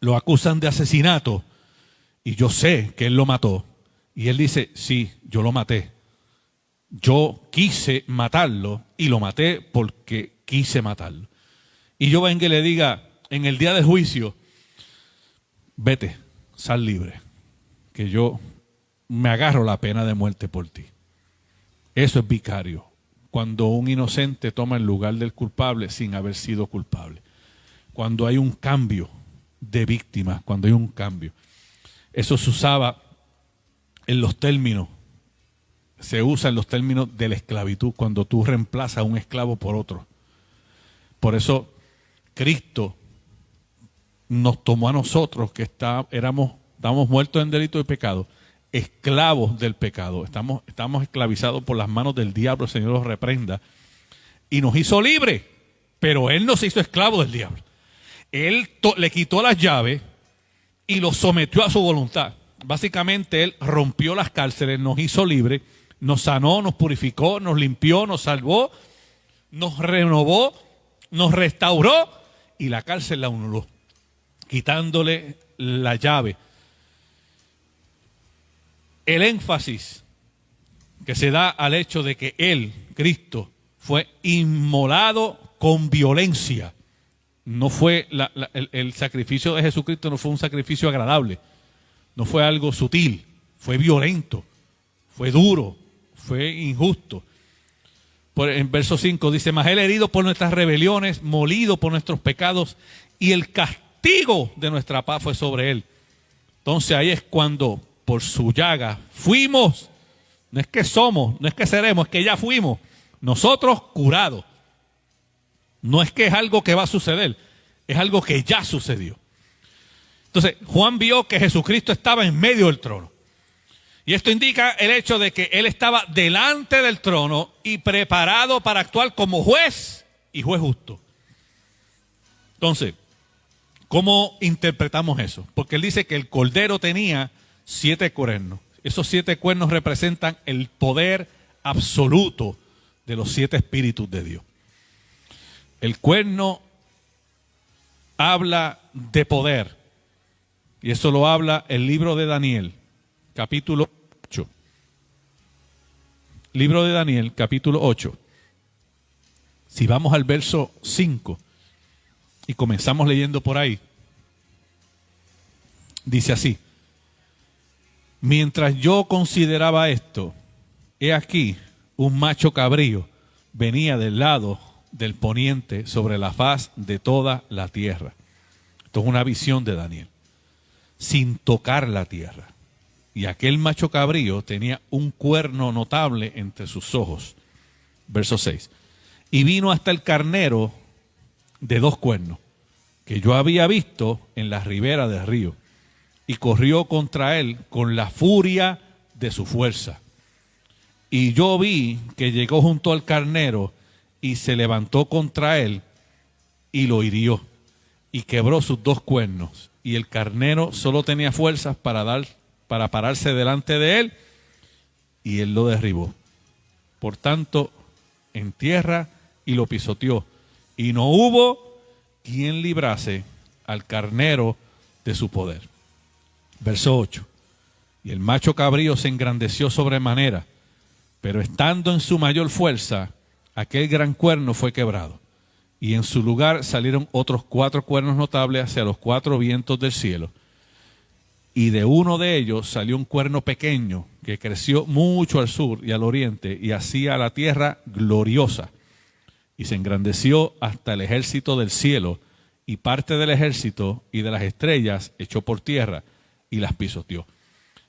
lo acusan de asesinato y yo sé que él lo mató y él dice, sí, yo lo maté. Yo quise matarlo y lo maté porque quise matarlo. Y yo venga y le diga en el día del juicio, vete, sal libre, que yo me agarro la pena de muerte por ti. Eso es vicario, cuando un inocente toma el lugar del culpable sin haber sido culpable. Cuando hay un cambio de víctimas, cuando hay un cambio. Eso se usaba en los términos, se usa en los términos de la esclavitud, cuando tú reemplazas a un esclavo por otro. Por eso Cristo nos tomó a nosotros que estábamos muertos en delito de pecado, esclavos del pecado. Estamos esclavizados por las manos del diablo, el Señor los reprenda, y nos hizo libres, pero Él nos hizo esclavos del diablo. Él le quitó las llaves y los sometió a su voluntad. Básicamente Él rompió las cárceles, nos hizo libres, nos sanó, nos purificó, nos limpió, nos salvó, nos renovó, nos restauró y la cárcel la anuló, quitándole la llave. El énfasis que se da al hecho de que Él, Cristo, fue inmolado con violencia. No fue el sacrificio de Jesucristo no fue un sacrificio agradable, no fue algo sutil, fue violento, fue duro, fue injusto. En verso 5 dice, mas Él herido por nuestras rebeliones, molido por nuestros pecados, y el castigo de nuestra paz fue sobre Él. Entonces ahí es cuando por su llaga fuimos, no es que somos, no es que seremos, es que ya fuimos, nosotros curados. No es que es algo que va a suceder, es algo que ya sucedió. Entonces, Juan vio que Jesucristo estaba en medio del trono. Y esto indica el hecho de que Él estaba delante del trono y preparado para actuar como juez y juez justo. Entonces, ¿cómo interpretamos eso? Porque Él dice que el cordero tenía 7 cuernos. Esos 7 cuernos representan el poder absoluto de los 7 espíritus de Dios. El cuerno habla de poder. Y eso lo habla el libro de Daniel, capítulo 8. Libro de Daniel, capítulo 8. Si vamos al verso 5 y comenzamos leyendo por ahí, dice así: mientras yo consideraba esto, he aquí un macho cabrío venía del lado del poniente sobre la faz de toda la tierra. Esto es una visión de Daniel. Sin tocar la tierra. Y aquel macho cabrío tenía un cuerno notable entre sus ojos. Verso 6. Y vino hasta el carnero de 2 cuernos, que yo había visto en la ribera del río, y corrió contra él con la furia de su fuerza. Y yo vi que llegó junto al carnero y se levantó contra él y lo hirió y quebró sus 2 cuernos. Y el carnero solo tenía fuerzas para pararse delante de él, y él lo derribó. Por tanto, en tierra, y lo pisoteó. Y no hubo quien librase al carnero de su poder. Verso 8. Y el macho cabrío se engrandeció sobremanera, pero estando en su mayor fuerza, aquel gran cuerno fue quebrado. y en su lugar salieron otros 4 cuernos notables hacia los 4 vientos del cielo. Y de uno de ellos salió un cuerno pequeño que creció mucho al sur y al oriente y hacía la tierra gloriosa. Y se engrandeció hasta el ejército del cielo, y parte del ejército y de las estrellas echó por tierra y las pisoteó.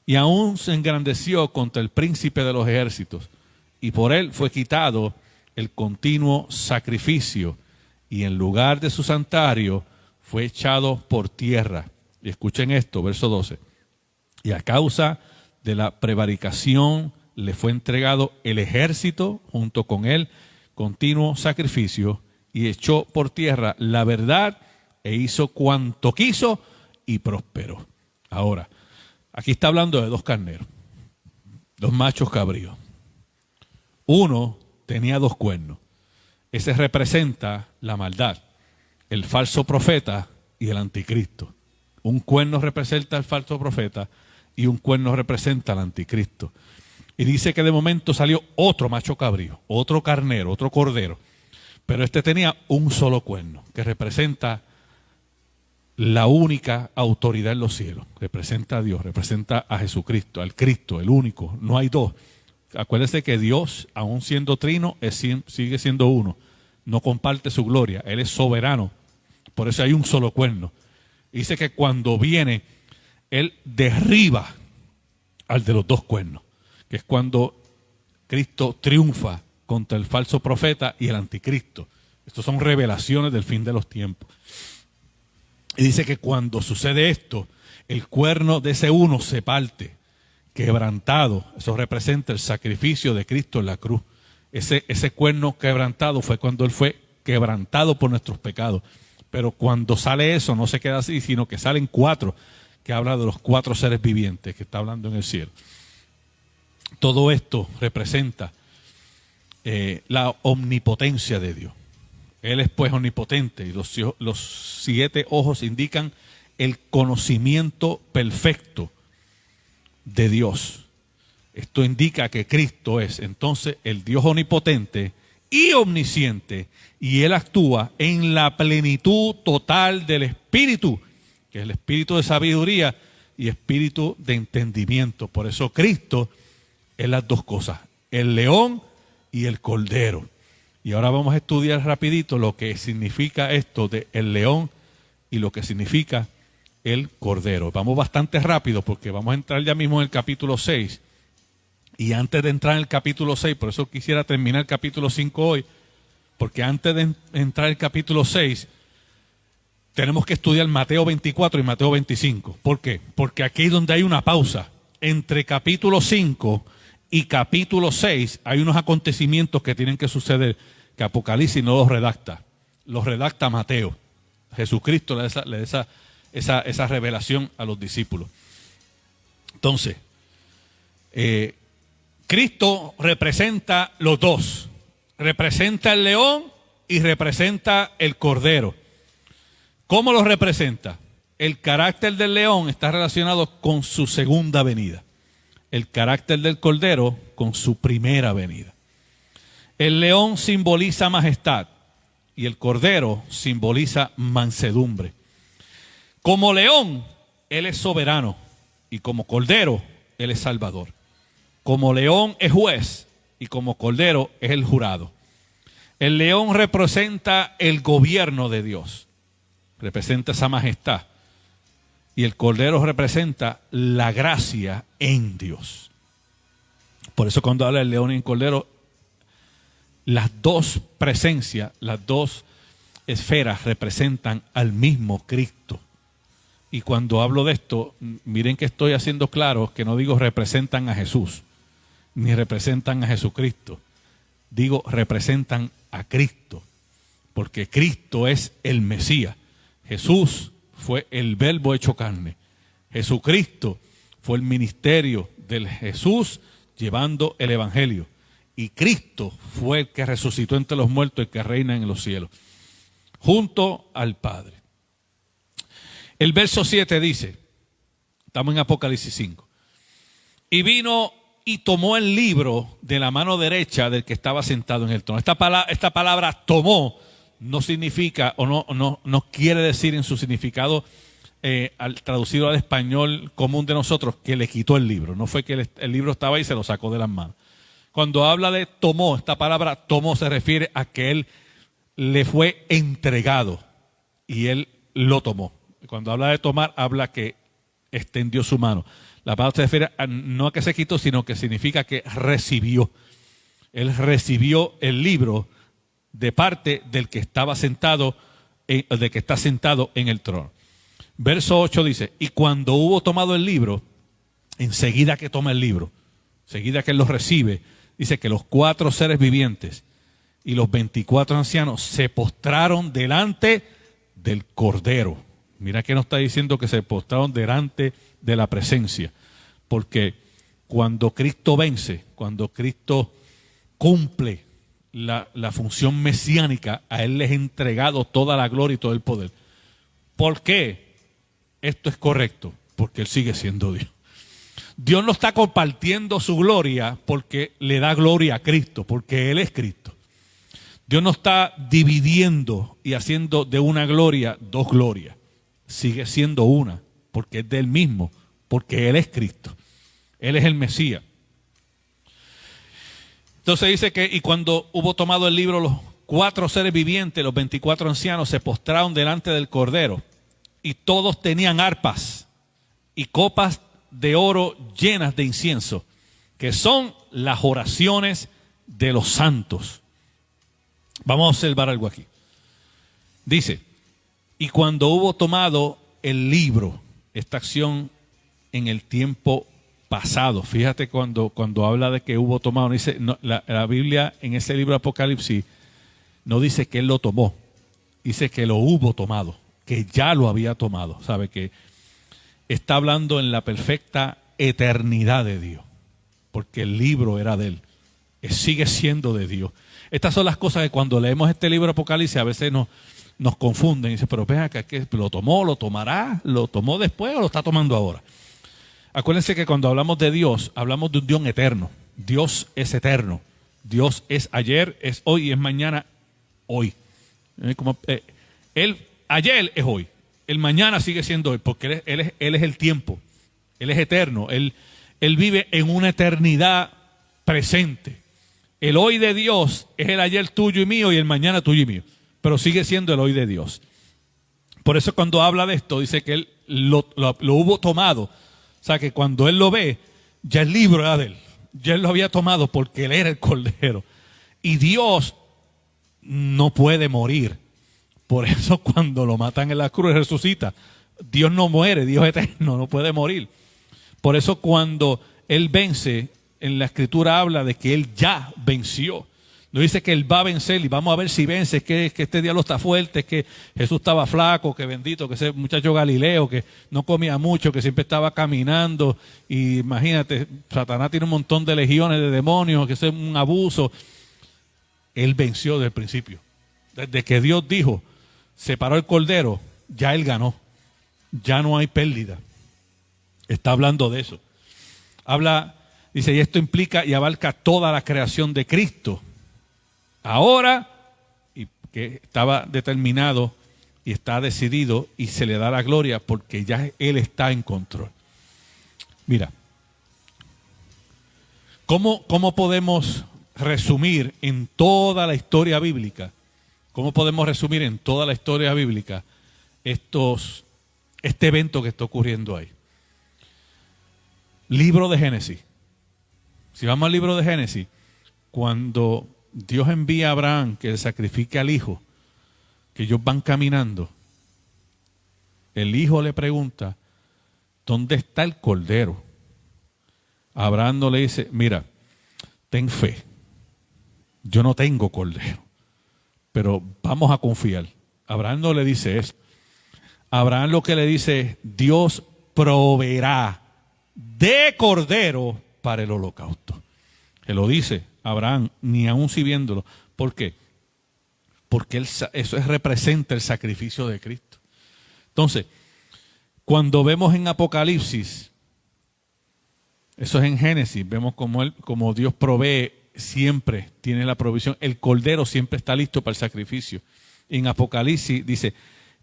Y aún se engrandeció contra el príncipe de los ejércitos, y por él fue quitado el continuo sacrificio, y en lugar de su santuario fue echado por tierra. Y escuchen esto, verso 12. Y a causa de la prevaricación le fue entregado el ejército junto con él, continuo sacrificio, y echó por tierra la verdad e hizo cuanto quiso y prosperó. Ahora, aquí está hablando de 2 carneros, 2 machos cabríos. Uno tenía 2 cuernos. Ese representa la maldad, el falso profeta y el anticristo. Un cuerno representa al falso profeta y un cuerno representa al anticristo. Y dice que de momento salió otro macho cabrío, otro carnero, otro cordero. Pero este tenía un solo cuerno, que representa la única autoridad en los cielos. Representa a Dios, representa a Jesucristo, al Cristo, el único. No hay 2. Acuérdense que Dios, aun siendo trino, sigue siendo uno. No comparte su gloria. Él es soberano. Por eso hay un solo cuerno. Dice que cuando viene, Él derriba al de los 2 cuernos, que es cuando Cristo triunfa contra el falso profeta y el anticristo. Estas son revelaciones del fin de los tiempos. Y dice que cuando sucede esto, el cuerno de ese uno se parte, quebrantado. Eso representa el sacrificio de Cristo en la cruz. Ese cuerno quebrantado fue cuando Él fue quebrantado por nuestros pecados. Pero cuando sale eso, no se queda así, sino que salen 4, que habla de los 4 seres vivientes que está hablando en el cielo. Todo esto representa la omnipotencia de Dios. Él es pues omnipotente, y los 7 ojos indican el conocimiento perfecto de Dios. Esto indica que Cristo es entonces el Dios omnipotente y omnisciente, y Él actúa en la plenitud total del Espíritu, que es el Espíritu de sabiduría y Espíritu de entendimiento. Por eso Cristo es las 2 cosas, el león y el cordero. Y ahora vamos a estudiar rapidito lo que significa esto de el león y lo que significa el cordero. Vamos bastante rápido porque vamos a entrar ya mismo en el capítulo 6. Y antes de entrar en el capítulo 6, por eso quisiera terminar el capítulo 5 hoy, porque antes de entrar en el capítulo 6, tenemos que estudiar Mateo 24 y Mateo 25. ¿Por qué? Porque aquí es donde hay una pausa. Entre capítulo 5 y capítulo 6 hay unos acontecimientos que tienen que suceder, que Apocalipsis no los redacta Mateo. Jesucristo le da esa revelación a los discípulos. Entonces, Cristo representa los 2. Representa el león y representa el cordero. ¿Cómo los representa? El carácter del león está relacionado con su segunda venida. El carácter del cordero con su primera venida. El león simboliza majestad y el cordero simboliza mansedumbre. Como león, Él es soberano, y como cordero, Él es salvador. Como león es juez y como cordero es el jurado. El león representa el gobierno de Dios, representa esa majestad. Y el cordero representa la gracia en Dios. Por eso cuando habla del león y el cordero, las 2 presencias, las 2 esferas representan al mismo Cristo. Y cuando hablo de esto, miren que estoy haciendo claro que no digo representan a Jesús, ni representan a Jesucristo. Digo representan a Cristo, porque Cristo es el Mesías. Jesús fue el verbo hecho carne. Jesucristo fue el ministerio del Jesús llevando el evangelio. Y Cristo fue el que resucitó entre los muertos y que reina en los cielos, junto al Padre. El verso 7 dice, estamos en Apocalipsis 5, y vino y tomó el libro de la mano derecha del que estaba sentado en el trono. Esta palabra tomó no significa o no quiere decir en su significado al traducido al español común de nosotros que le quitó el libro. No fue que el libro estaba ahí y se lo sacó de las manos. Cuando habla de tomó, esta palabra tomó se refiere a que él le fue entregado y él lo tomó. Cuando habla de tomar, habla que extendió su mano. La palabra se refiere no a que se quitó, sino que significa que recibió. Él recibió el libro de parte del que estaba sentado, del que está sentado en el trono. Verso 8 dice, y cuando hubo tomado el libro, enseguida que toma el libro, enseguida que él lo recibe, dice que los 4 seres vivientes y los 24 ancianos se postraron delante del Cordero. Mira que no está diciendo que se postraron delante de la presencia, porque cuando Cristo vence, cuando Cristo cumple la función mesiánica, a Él les es entregado toda la gloria y todo el poder. ¿Por qué esto es correcto? Porque Él sigue siendo Dios. Dios no está compartiendo su gloria porque le da gloria a Cristo, porque Él es Cristo. Dios no está dividiendo y haciendo de una gloria 2 glorias. Sigue siendo una, porque es del mismo, porque Él es Cristo. Él es el Mesías. Entonces dice que, y cuando hubo tomado el libro, los 4 seres vivientes, los 24 ancianos, se postraron delante del Cordero, y todos tenían arpas y copas de oro llenas de incienso, que son las oraciones de los santos. Vamos a observar algo aquí. Dice, y cuando hubo tomado el libro, esta acción en el tiempo pasado, fíjate cuando habla de que hubo tomado, dice, no, la Biblia en ese libro de Apocalipsis no dice que él lo tomó, dice que lo hubo tomado, que ya lo había tomado. Sabe que está hablando en la perfecta eternidad de Dios, porque el libro era de él, sigue siendo de Dios. Estas son las cosas que cuando leemos este libro de Apocalipsis a veces nos confunden. Y dicen, pero vean que lo tomó, lo tomará, lo tomó después o lo está tomando ahora. Acuérdense que cuando hablamos de Dios, hablamos de un Dios eterno. Dios es eterno. Dios es ayer, es hoy y es mañana, hoy. Él ayer es hoy. El mañana sigue siendo hoy, porque él es el tiempo. Él es eterno. Él vive en una eternidad presente. El hoy de Dios es el ayer tuyo y mío y el mañana tuyo y mío. Pero sigue siendo el hoy de Dios. Por eso cuando habla de esto, dice que él lo hubo tomado. O sea que cuando él lo ve, ya el libro era de él. Ya él lo había tomado porque él era el Cordero. Y Dios no puede morir. Por eso cuando lo matan en la cruz resucita. Dios no muere, Dios es eterno, no puede morir. Por eso cuando él vence, en la Escritura habla de que él ya venció. No dice que él va a vencer y vamos a ver si vence, es que este diablo está fuerte, es que Jesús estaba flaco, que bendito, que ese muchacho Galileo, que no comía mucho, que siempre estaba caminando. Y imagínate, Satanás tiene un montón de legiones de demonios, que eso es un abuso. Él venció desde el principio. Desde que Dios dijo, separó el Cordero, ya él ganó. Ya no hay pérdida. Está hablando de eso. Dice, y esto implica y abarca toda la creación de Cristo. Ahora, y que estaba determinado y está decidido y se le da la gloria porque ya Él está en control. Mira, ¿cómo podemos resumir en toda la historia bíblica? ¿Cómo podemos resumir en toda la historia bíblica este evento que está ocurriendo ahí? Libro de Génesis. Si vamos al libro de Génesis, cuando Dios envía a Abraham que sacrifique al hijo, que ellos van caminando, el hijo le pregunta, ¿dónde está el cordero? Abraham no le dice, mira, ten fe, yo no tengo cordero, pero vamos a confiar. Abraham no le dice eso. Abraham lo que le dice es, Dios proveerá de cordero para el holocausto. Que lo dice Abraham, ni aun si viéndolo. ¿Por qué? Porque eso representa el sacrificio de Cristo. Entonces, cuando vemos en Apocalipsis, eso es en Génesis, vemos como Dios provee, siempre tiene la provisión. El cordero siempre está listo para el sacrificio. En Apocalipsis dice,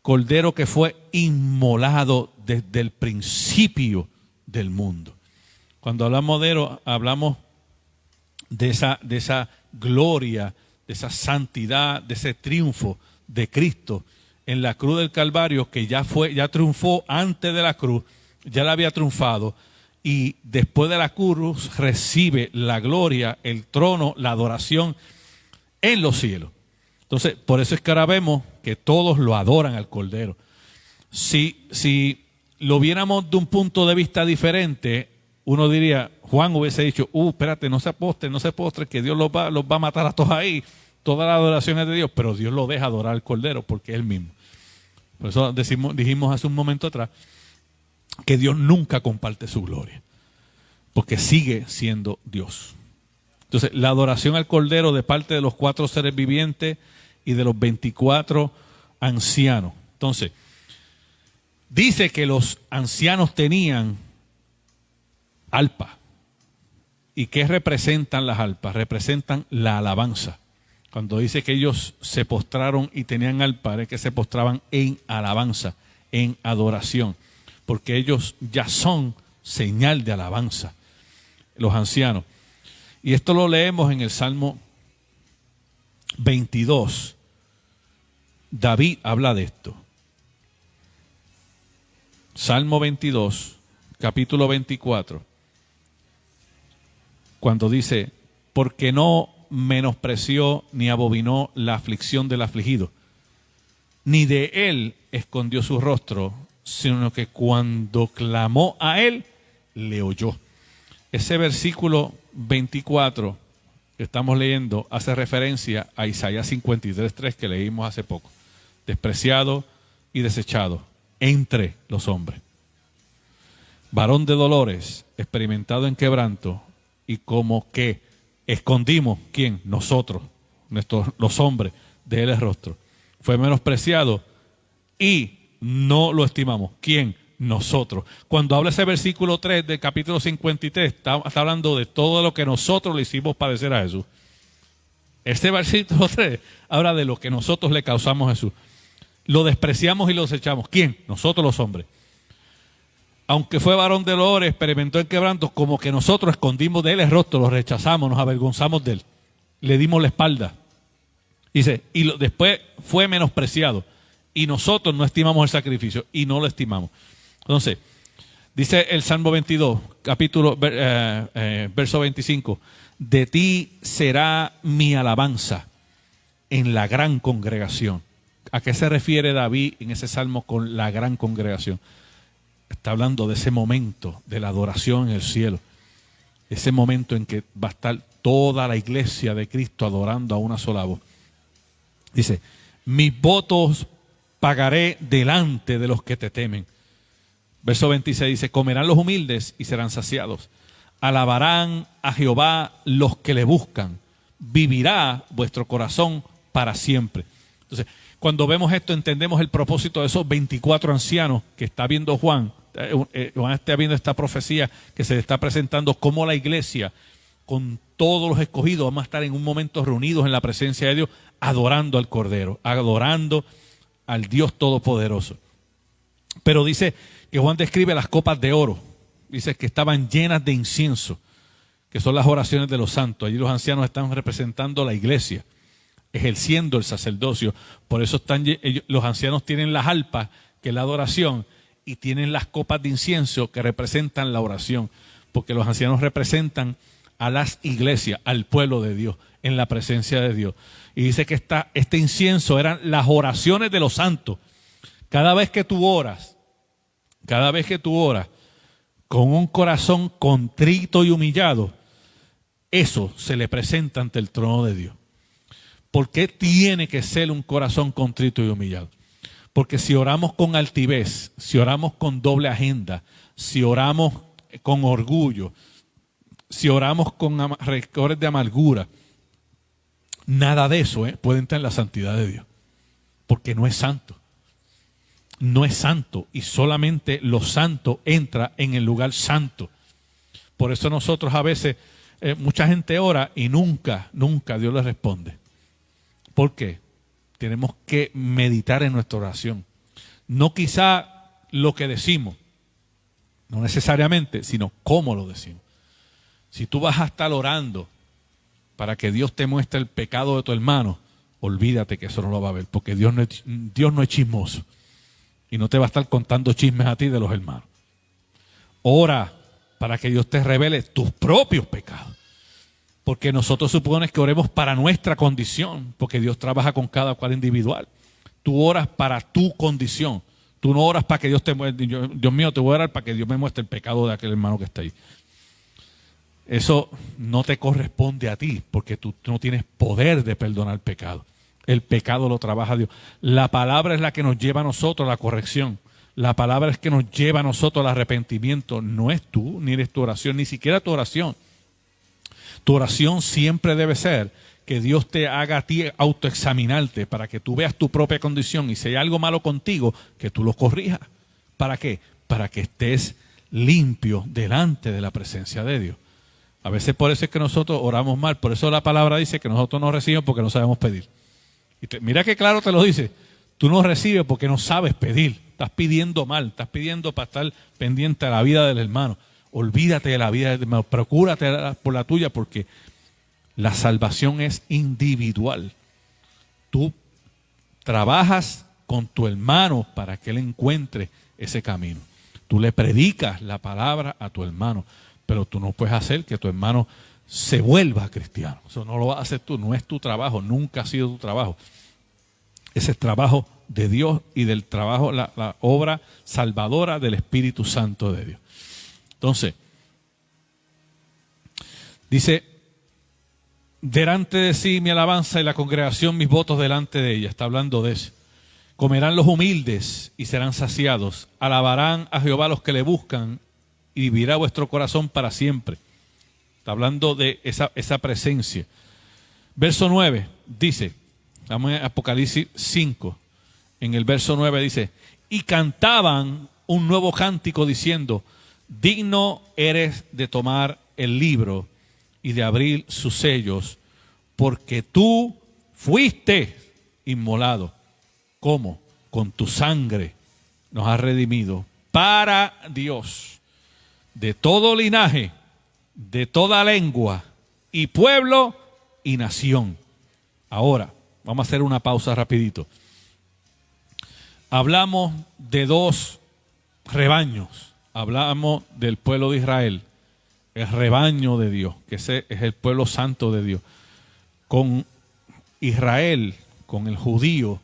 Cordero que fue inmolado desde el principio del mundo. Cuando hablamos de él, hablamos de esa gloria, de esa santidad, de ese triunfo de Cristo en la cruz del Calvario, que ya triunfó antes de la cruz, ya la había triunfado, y después de la cruz recibe la gloria, el trono, la adoración en los cielos. Entonces, por eso es que ahora vemos que todos lo adoran al Cordero. Si lo viéramos de un punto de vista diferente, uno diría, Juan hubiese dicho, espérate, no se postre, que Dios los va a matar a todos ahí. Toda la adoración es de Dios, pero Dios lo deja adorar al Cordero porque es Él mismo. Por eso dijimos hace un momento atrás que Dios nunca comparte su gloria, porque sigue siendo Dios. Entonces, la adoración al Cordero de parte de los 4 seres vivientes y de los 24 ancianos. Entonces, dice que los ancianos tenían arpa. ¿Y qué representan las arpas? Representan la alabanza. Cuando dice que ellos se postraron y tenían arpa, es que se postraban en alabanza, en adoración, porque ellos ya son señal de alabanza, los ancianos. Y esto lo leemos en el Salmo 22. David habla de esto. Salmo 22, capítulo 24. Cuando dice, porque no menospreció ni abominó la aflicción del afligido, ni de él escondió su rostro, sino que cuando clamó a él, le oyó. Ese versículo 24 que estamos leyendo hace referencia a Isaías 53:3 que leímos hace poco. Despreciado y desechado entre los hombres. Varón de dolores, experimentado en quebranto, y como que escondimos, ¿quién? Nosotros, los hombres, de él el rostro. Fue menospreciado y no lo estimamos. ¿Quién? Nosotros. Cuando habla ese versículo 3 del capítulo 53, está hablando de todo lo que nosotros le hicimos padecer a Jesús. Este versículo 3 habla de lo que nosotros le causamos a Jesús. Lo despreciamos y lo desechamos. ¿Quién? Nosotros los hombres. Aunque fue varón de dolores, experimentó en quebranto, como que nosotros escondimos de él el rostro, lo rechazamos, nos avergonzamos de él, le dimos la espalda. Dice, después fue menospreciado, y nosotros no estimamos el sacrificio, y no lo estimamos. Entonces, dice el Salmo 22, capítulo, verso 25, de ti será mi alabanza en la gran congregación. ¿A qué se refiere David en ese salmo con la gran congregación? Está hablando de ese momento de la adoración en el cielo. Ese momento en que va a estar toda la iglesia de Cristo adorando a una sola voz. Dice, mis votos pagaré delante de los que te temen. Verso 26 dice, comerán los humildes y serán saciados. Alabarán a Jehová los que le buscan. Vivirá vuestro corazón para siempre. Entonces, cuando vemos esto, entendemos el propósito de esos 24 ancianos que está viendo Juan. Juan está viendo esta profecía que se le está presentando, como la iglesia, con todos los escogidos, vamos a estar en un momento reunidos en la presencia de Dios, adorando al Cordero, adorando al Dios Todopoderoso. Pero dice que Juan describe las copas de oro, dice que estaban llenas de incienso, que son las oraciones de los santos. Allí los ancianos están representando la iglesia, ejerciendo el sacerdocio. Por eso los ancianos tienen las arpas, que es la adoración, y tienen las copas de incienso que representan la oración, porque los ancianos representan a las iglesias, al pueblo de Dios, en la presencia de Dios. Y dice que este incienso eran las oraciones de los santos. Cada vez que tú oras con un corazón contrito y humillado, eso se le presenta ante el trono de Dios. ¿Por qué tiene que ser un corazón contrito y humillado? Porque si oramos con altivez, si oramos con doble agenda, si oramos con orgullo, si oramos con rencores de amargura, nada de eso puede entrar en la santidad de Dios. Porque no es santo. No es santo, y solamente lo santo entra en el lugar santo. Por eso nosotros a veces, mucha gente ora y nunca Dios le responde. ¿Por qué? tenemos que meditar en nuestra oración. No quizá lo que decimos, no necesariamente, sino cómo lo decimos. Si tú vas a estar orando para que Dios te muestre el pecado de tu hermano, olvídate que eso no lo va a ver, porque Dios no es chismoso y no te va a estar contando chismes a ti de los hermanos. Ora para que Dios te revele tus propios pecados, porque nosotros suponemos que oremos para nuestra condición, porque Dios trabaja con cada cual individual. Tú oras para tu condición, tú no oras para que Dios te muestre. Dios mío, te voy a orar para que Dios me muestre el pecado de aquel hermano que está ahí. Eso no te corresponde a ti, porque tú no tienes poder de perdonar pecado. El pecado lo trabaja Dios. La palabra es la que nos lleva a nosotros a la corrección. La palabra es que nos lleva a nosotros al arrepentimiento. No es tú, ni eres tu oración, ni siquiera tu oración. Tu oración siempre debe ser que Dios te haga a ti autoexaminarte para que tú veas tu propia condición y si hay algo malo contigo, que tú lo corrijas. ¿Para qué? Para que estés limpio delante de la presencia de Dios. A veces por eso es que nosotros oramos mal. Por eso la palabra dice que nosotros no recibimos porque no sabemos pedir. Mira que claro te lo dice. Tú no recibes porque no sabes pedir. Estás pidiendo mal. Estás pidiendo para estar pendiente de la vida del hermano. Olvídate de la vida del hermano. Procúrate por la tuya porque la salvación es individual. Tú trabajas con tu hermano para que él encuentre ese camino. Tú le predicas la palabra a tu hermano. Pero tú no puedes hacer que tu hermano se vuelva cristiano. Eso no lo vas a hacer tú, no es tu trabajo, nunca ha sido tu trabajo. Ese es trabajo de Dios y del trabajo, la obra salvadora del Espíritu Santo de Dios. Entonces, dice, delante de sí mi alabanza y la congregación mis votos delante de ella. Está hablando de eso. Comerán los humildes y serán saciados. Alabarán a Jehová los que le buscan y vivirá vuestro corazón para siempre. Está hablando de esa presencia. Verso 9 dice, vamos a Apocalipsis 5, en el verso 9 dice, y cantaban un nuevo cántico diciendo, digno eres de tomar el libro y de abrir sus sellos, porque tú fuiste inmolado. ¿Cómo? Con tu sangre nos has redimido para Dios, de todo linaje, de toda lengua y pueblo y nación. Ahora, vamos a hacer una pausa rapidito. Hablamos de dos rebaños. Hablamos del pueblo de Israel, el rebaño de Dios, que ese es el pueblo santo de Dios. Con Israel, con el judío,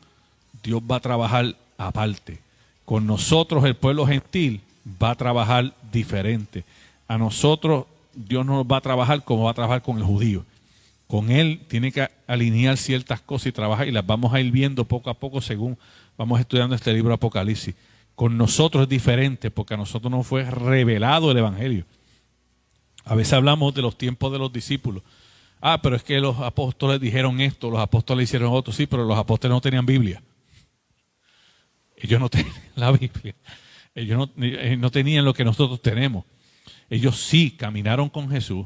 Dios va a trabajar aparte. Con nosotros, el pueblo gentil, va a trabajar diferente. A nosotros Dios no nos va a trabajar como va a trabajar con el judío. Con él tiene que alinear ciertas cosas y trabajar y las vamos a ir viendo poco a poco según vamos estudiando este libro de Apocalipsis. Con nosotros es diferente porque a nosotros nos fue revelado el Evangelio. A veces hablamos de los tiempos de los discípulos. Pero es que los apóstoles dijeron esto, los apóstoles hicieron otro. Sí, pero los apóstoles no tenían Biblia. Ellos no tenían la Biblia. Ellos no tenían lo que nosotros tenemos. Ellos sí caminaron con Jesús,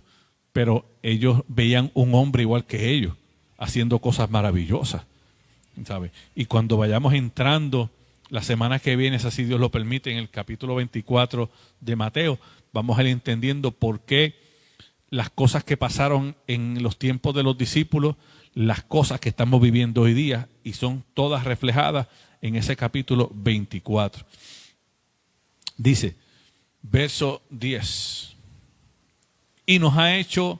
pero ellos veían un hombre igual que ellos, haciendo cosas maravillosas, ¿sabe? Y cuando vayamos entrando la semana que viene, si Dios lo permite, en el capítulo 24 de Mateo, vamos a ir entendiendo por qué las cosas que pasaron en los tiempos de los discípulos, las cosas que estamos viviendo hoy día, y son todas reflejadas en ese capítulo 24. Dice, verso 10, y nos ha hecho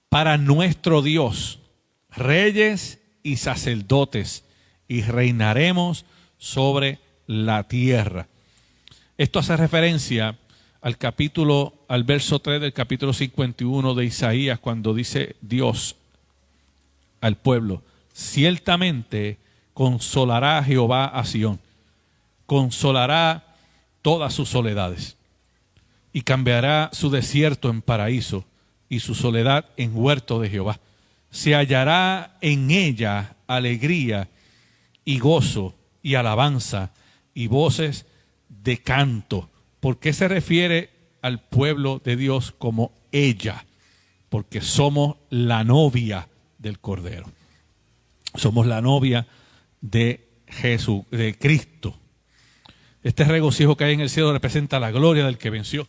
para nuestro Dios reyes y sacerdotes, y reinaremos sobre la tierra. Esto hace referencia al verso 3 del capítulo 51 de Isaías, cuando dice Dios al pueblo, ciertamente consolará a Jehová a Sión, consolará todas sus soledades, y cambiará su desierto en paraíso y su soledad en huerto de Jehová. Se hallará en ella alegría y gozo y alabanza y voces de canto. ¿Por qué se refiere al pueblo de Dios como ella? Porque somos la novia del Cordero. Somos la novia de Jesús, de Cristo. Este regocijo que hay en el cielo representa la gloria del que venció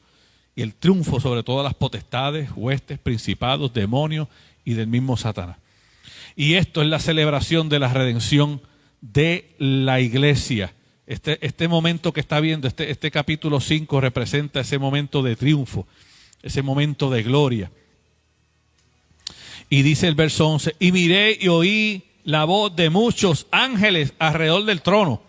y el triunfo sobre todas las potestades, huestes, principados, demonios y del mismo Satanás. Y esto es la celebración de la redención de la iglesia. Este momento que está viendo, este capítulo 5 representa ese momento de triunfo, ese momento de gloria. Y dice el verso 11, y miré y oí la voz de muchos ángeles alrededor del trono.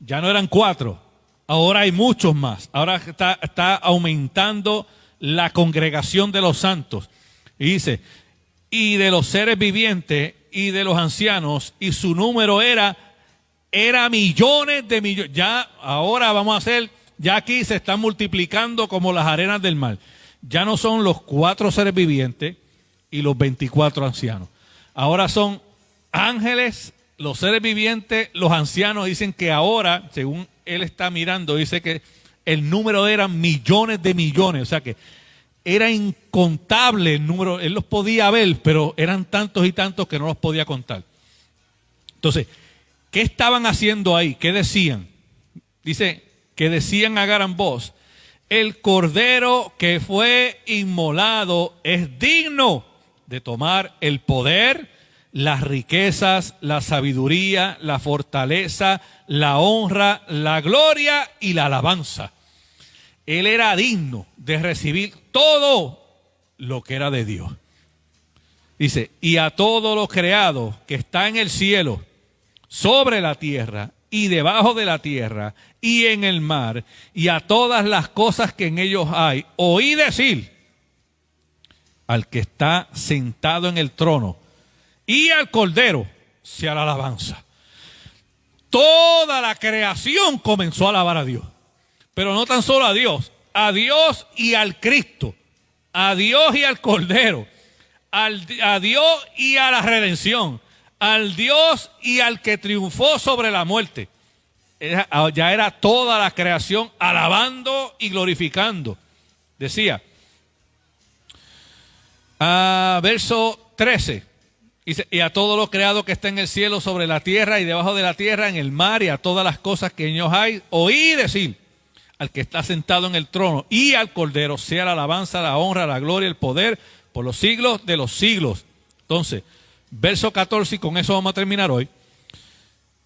Ya no eran 4, ahora hay muchos más. Ahora está aumentando la congregación de los santos. Y dice, y de los seres vivientes y de los ancianos, y su número era millones de millones. Ya ahora vamos a hacer, ya aquí se están multiplicando como las arenas del mar. Ya no son los 4 seres vivientes y los 24 ancianos. Ahora son ángeles, los seres vivientes, los ancianos. Dicen que ahora, según él está mirando, dice que el número eran millones de millones. O sea que era incontable el número. Él los podía ver, pero eran tantos y tantos que no los podía contar. Entonces, ¿qué estaban haciendo ahí? ¿Qué decían? Dice que decían a gran voz, el cordero que fue inmolado es digno de tomar el poder, las riquezas, la sabiduría, la fortaleza, la honra, la gloria y la alabanza. Él era digno de recibir todo lo que era de Dios. Dice, y a todo lo creado que está en el cielo, sobre la tierra y debajo de la tierra y en el mar, y a todas las cosas que en ellos hay, oí decir al que está sentado en el trono y al Cordero sea la alabanza. Toda la creación comenzó a alabar a Dios, pero no tan solo a Dios y al Cristo, a Dios y al Cordero, a Dios y a la redención, al Dios y al que triunfó sobre la muerte. Ya era toda la creación alabando y glorificando. Decía, verso 13, dice, y a todo lo creado que está en el cielo, sobre la tierra y debajo de la tierra, en el mar y a todas las cosas que en ellos hay, oí decir al que está sentado en el trono y al Cordero sea la alabanza, la honra, la gloria, el poder por los siglos de los siglos. Entonces, verso 14, y con eso vamos a terminar hoy.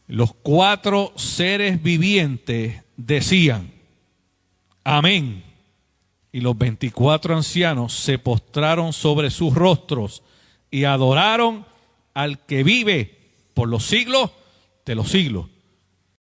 Los 4 seres vivientes decían, amén. Y los 24 ancianos se postraron sobre sus rostros y adoraron al que vive por los siglos de los siglos.